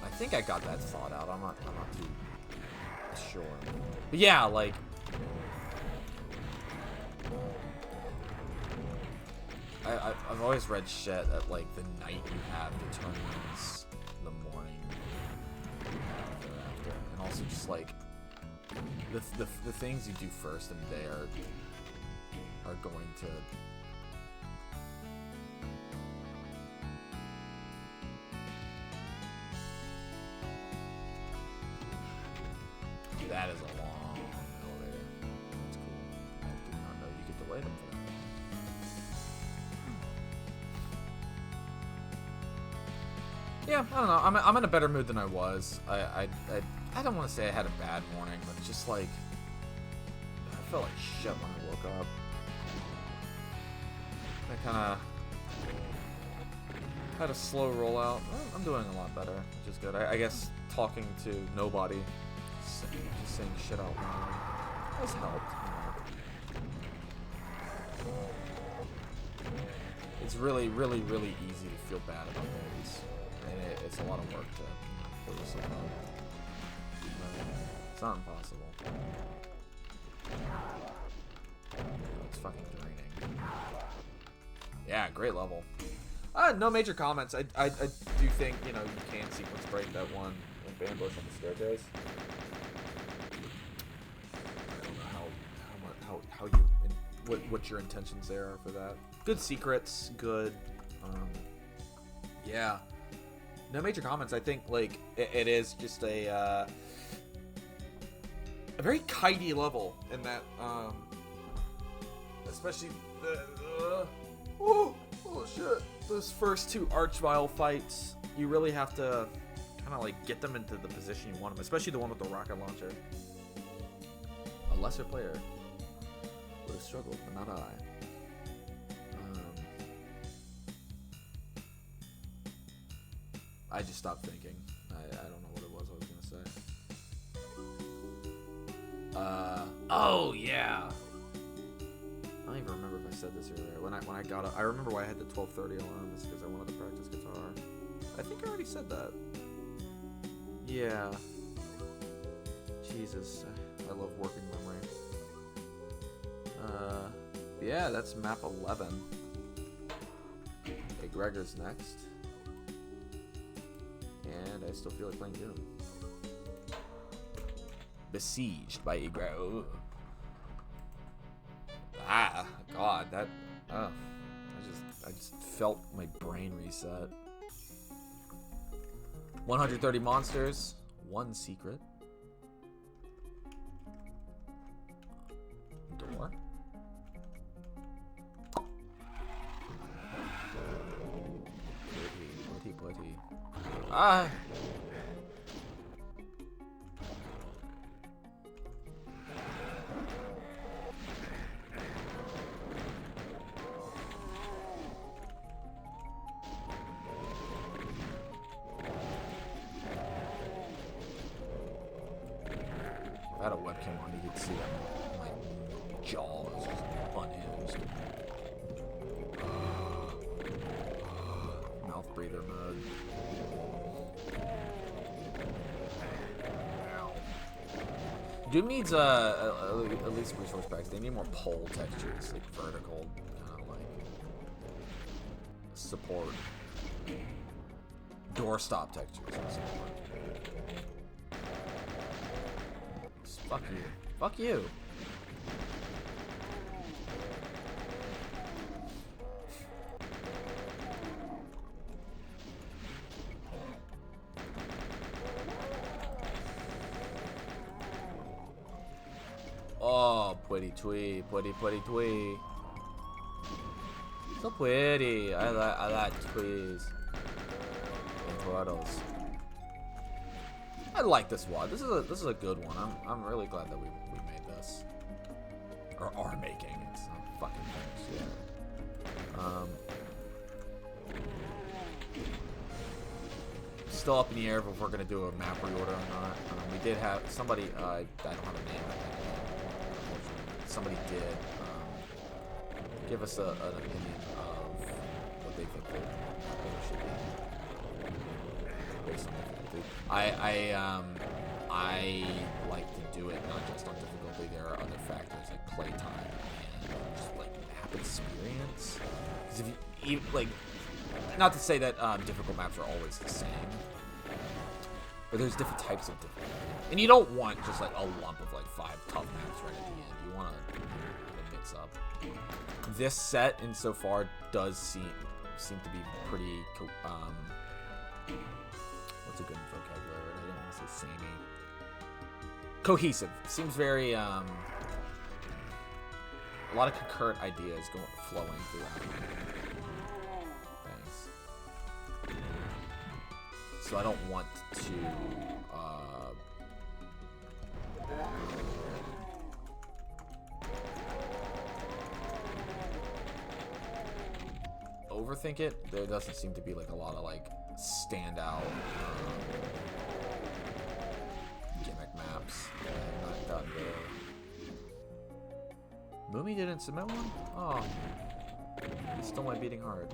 I think I got that thought out. I'm not too sure. But yeah, like, I've always read shit that like the night you have determines the morning you have thereafter, and also just like the things you do first in the day are going to that is a long elevator. That's cool. I did not know you could delay them for that. Yeah, I don't know. I'm in a better mood than I was. I don't want to say I had a bad morning, but just like I felt like shit when I woke up. I kind of had a slow rollout. I'm doing a lot better, which is good. I guess talking to nobody, just saying shit out loud has helped. It's really, really, really easy to feel bad about these, and it's a lot of work to pull yourself up. It's not impossible. It's fucking draining. Yeah, great level. No major comments. I do think, you know, you can sequence break that one with ambush on the staircase. I don't know how you what your intentions there are for that. Good secrets, good. Yeah. No major comments. I think like it is just a very kitey level in that, especially the oh shit, those first two Archvile fights. You really have to kind of like get them into the position you want them, especially the one with the rocket launcher. A lesser player would have struggled, but not I. I just stopped thinking. I don't know what it was I was gonna say. Oh yeah. I don't even remember if I said this earlier. When I got it, I remember why I had the 12:30 alarm. It's because I wanted to practice guitar. I think I already said that. Yeah. Jesus, I love working memory. Yeah, that's map 11. Hey, Gregor's next. And I still feel like playing Doom. Besieged by Igro. Ah, God, that. I just felt my brain reset. 130 monsters, 1 secret. Door. Putty. Ah. If I had a webcam on, you could see that my jaw is just unhinged. Mouth breather mode. Doom needs at least resource packs. They need more pole textures, like vertical, kind of like support. Doorstop textures and support. Fuck you. Fuck you. Oh, pretty twee. So pretty. I like twees. And turtles. I like this one. This is a good one. I'm really glad that we made this. Or are making. It's not fucking finished yet. Still up in the air if we're gonna do a map reorder or not. We did have somebody. I don't have a name. Somebody did give us an opinion of what they think the order should be based on difficulty. I like to do it not just on difficulty. There are other factors like playtime and just like map experience. Because if you like, not to say that difficult maps are always the same, but there's different types of difficulty, and you don't want just like a lump of like 5 tough maps right at the end. You want to mix up. This set insofar does seem to be pretty what's a good vocabulary? I don't want to say samey. Cohesive. Seems very a lot of concurrent ideas flowing throughout things. So I don't want to overthink it, there doesn't seem to be like a lot of like standout gimmick maps that I have not gotten to. Moomy didn't submit one? Oh. He's still my beating heart.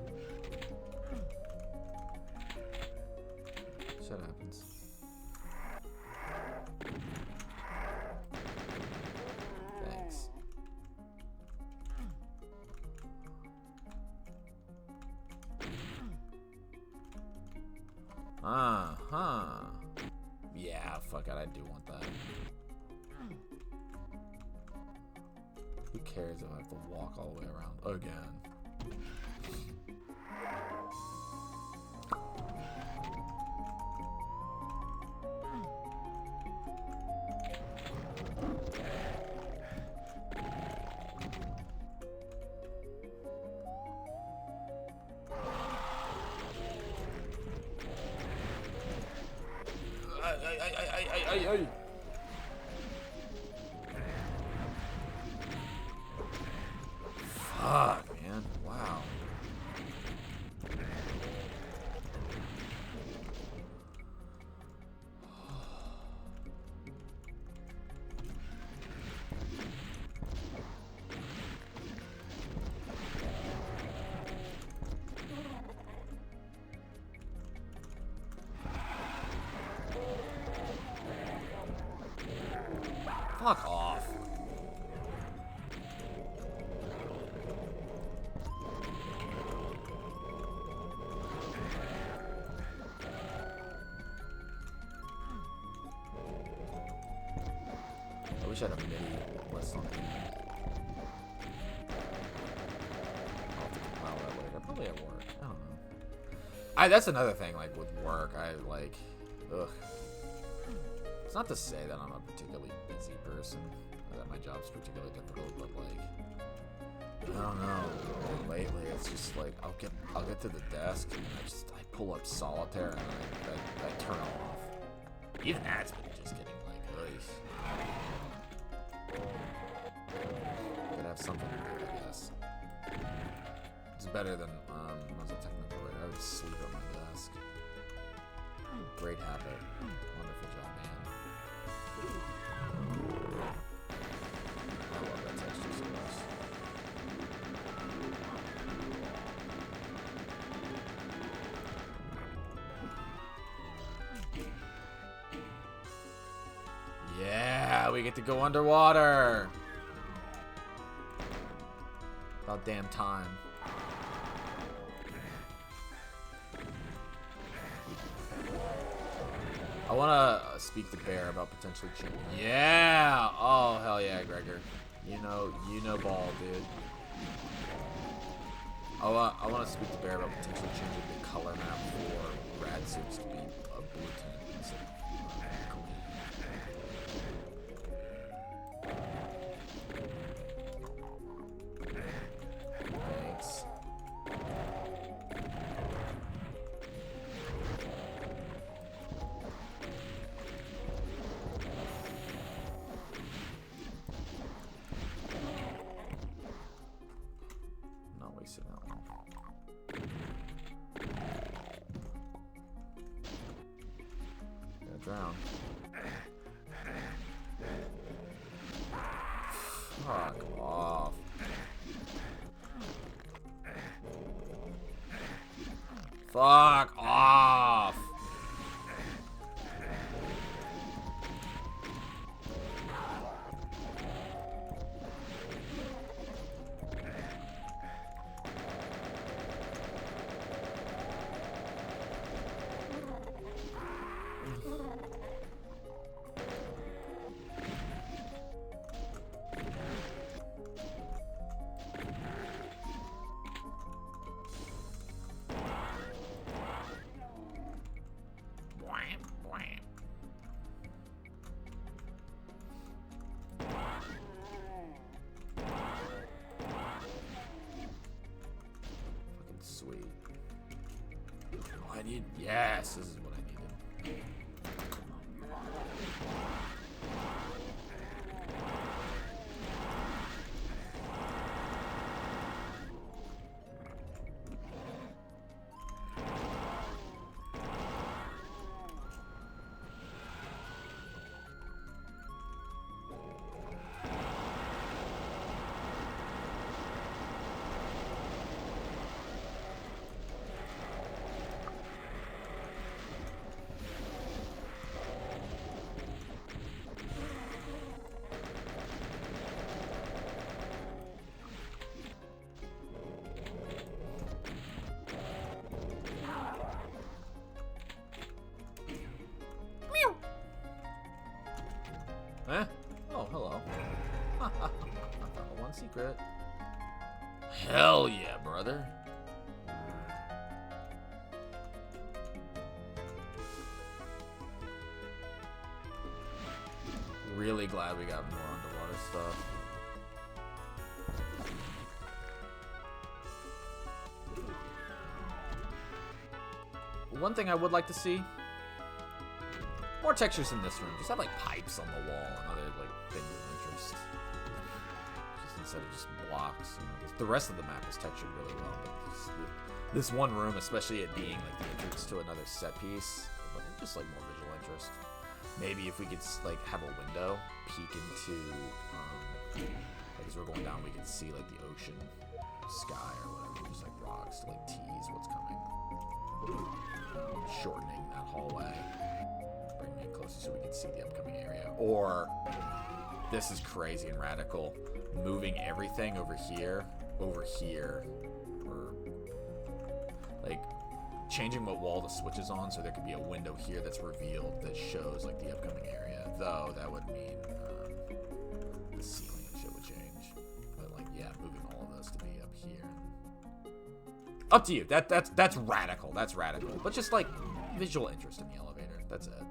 Shit happens. Thanks. Yeah, fuck it, I do want that. Who cares if I have to walk all the way around again? Ay. Fuck, man. Wow. Fuck off. I wish I had a MIDI list on here. I'll have to compile that later. Probably at work. I don't know. That's another thing, like, with work. Ugh. It's not to say that I'm a particularly busy person, or that my job's particularly difficult, but, like, I don't know. Lately, it's just like, I'll get to the desk, and I pull up solitaire, and I turn off. Even that's been just getting, like, gotta have something to do, I guess. It's better than, as a technical writer, I would sleep at my desk. Great habit. Wonderful job, man. I love that texture so much. Yeah, we get to go underwater. About damn time. I want to speak to Bear about potentially changing. Yeah! Oh, hell yeah, Gregor. You know ball, dude. I want to speak to Bear about potentially changing the color map for rad suits to be a blue tint instead of green. Thanks. That one. Gonna drown. Fuck off. Fuck off. Sweet. Oh, I need. Yes, this is what I needed. Hell yeah, brother. Really glad we got more underwater stuff. One thing I would like to see, more textures in this room. Just have like pipes on the wall and other like things of interest. Just instead of just blocks. You know, the rest of the map is textured really well, but this one room, especially it being like the entrance to another set piece, just like more visual interest. Maybe if we could like have a window peek into, like as we're going down, we could see like the ocean, sky or whatever, just like rocks to like tease what's coming. Shortening that hallway, bringing it closer so we can see the upcoming area. Or this is crazy and radical, moving everything over here, or like changing what wall the switch is on, so there could be a window here that's revealed that shows like the upcoming area. Though that would mean the ceiling and shit would change. But like, yeah, moving all of those to be up here. Up to you. That's radical. That's radical. But just like visual interest in the elevator. That's it.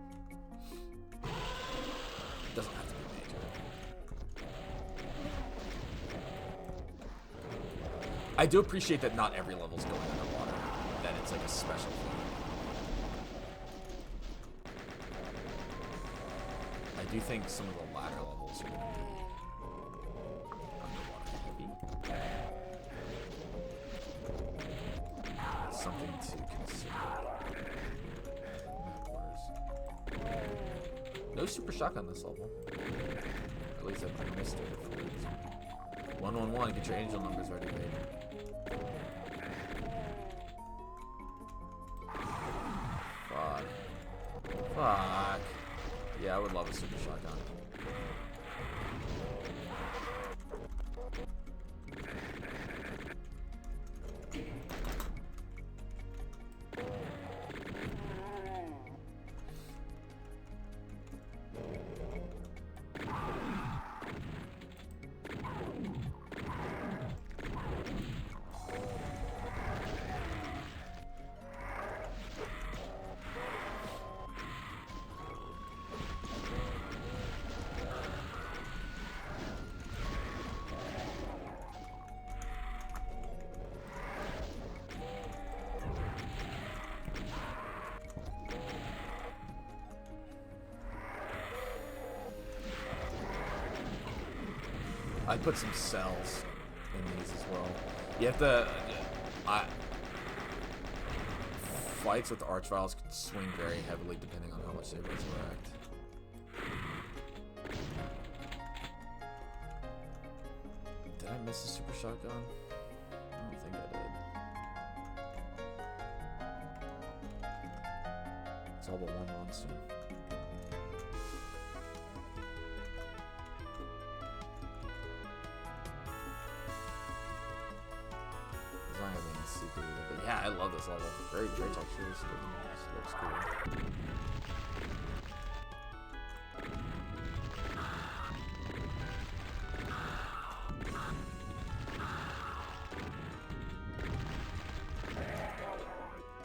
Doesn't have to be major. I do appreciate that not every level's going underwater. That it's like a special thing. I do think some of the latter levels are going to be underwater heavy. Something to consider. No super shock on this level. At least I missed it. 111, get your angel numbers ready, baby. Fuck. Yeah, I would love a super shotgun. I'd put some cells in these as well. You have to... fights with Archviles can swing very heavily depending on how much they resurrect. Did I miss a super shotgun? I don't think I did. It's all but one monster. But yeah, I love this level. Very great textures. It looks cool.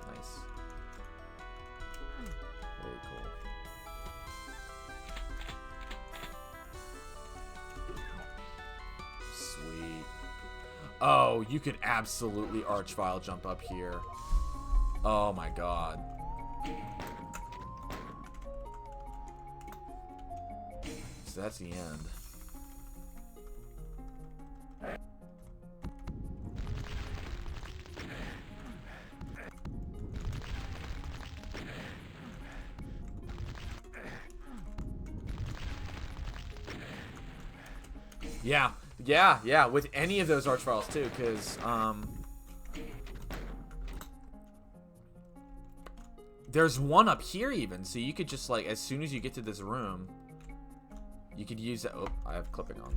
Nice. Very cool. Sweet. Oh, you could absolutely Archvile jump up here. Oh my god. So that's the end. Yeah, with any of those Archviles too, because there's one up here even, so you could just like, as soon as you get to this room, you could use that. Oh, I have clipping on.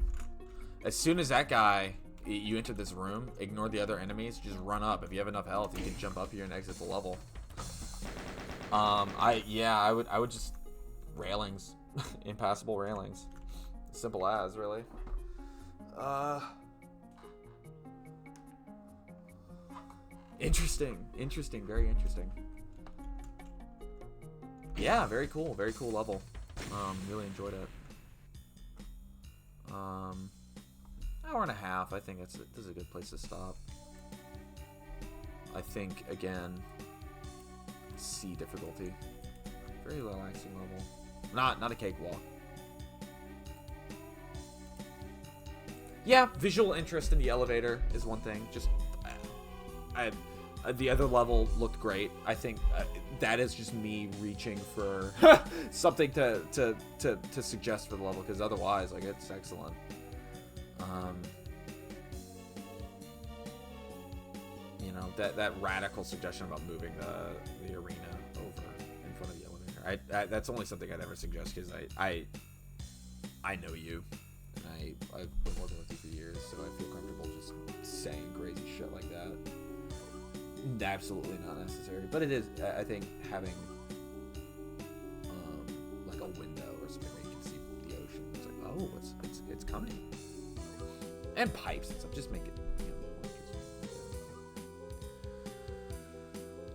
As soon as that guy, you enter this room, ignore the other enemies, just run up. If you have enough health, you can jump up here and exit the level. I would just railings, impassable railings, simple as really. Interesting, very interesting. Yeah, very cool level. Really enjoyed it. Hour and a half. I think this is a good place to stop. I think again, C difficulty, very relaxing level. Not a cakewalk. Yeah, visual interest in the elevator is one thing. Just, the other level looked great. I think that is just me reaching for something to suggest for the level, because otherwise, like, it's excellent. You know, that radical suggestion about moving the arena over in front of the elevator. That's only something I'd ever suggest, because I know you. And I've been working with you for years, so I feel comfortable just saying crazy shit like that. Absolutely not necessary, but it is. I think having like a window or something where you can see the ocean. It's like, oh, it's coming. And pipes and stuff. Just make it, you know, more interesting.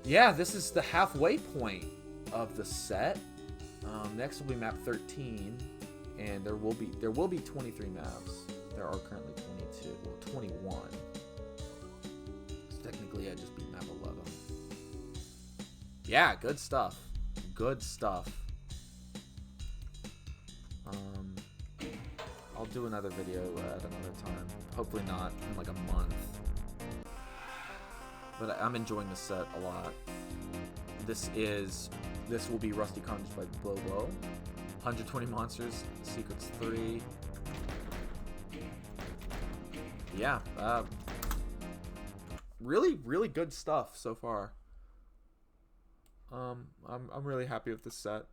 Yeah, this is the halfway point of the set. Next will be map 13. And there will be 23 maps. There are currently 22, well 21. So technically I just beat map 11. Yeah, good stuff. Good stuff. I'll do another video at another time. Hopefully not in like a month. But I'm enjoying this set a lot. This will be Rusty Carnage by Blow Blow. 120 monsters, Secrets 3. Yeah, really good stuff so far. I'm really happy with this set.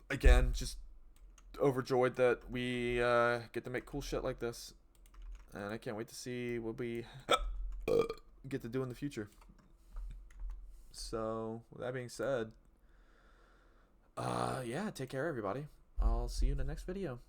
Again, just overjoyed that we get to make cool shit like this, and I can't wait to see what we get to do in the future. So, with that being said, yeah, take care, everybody. I'll see you in the next video.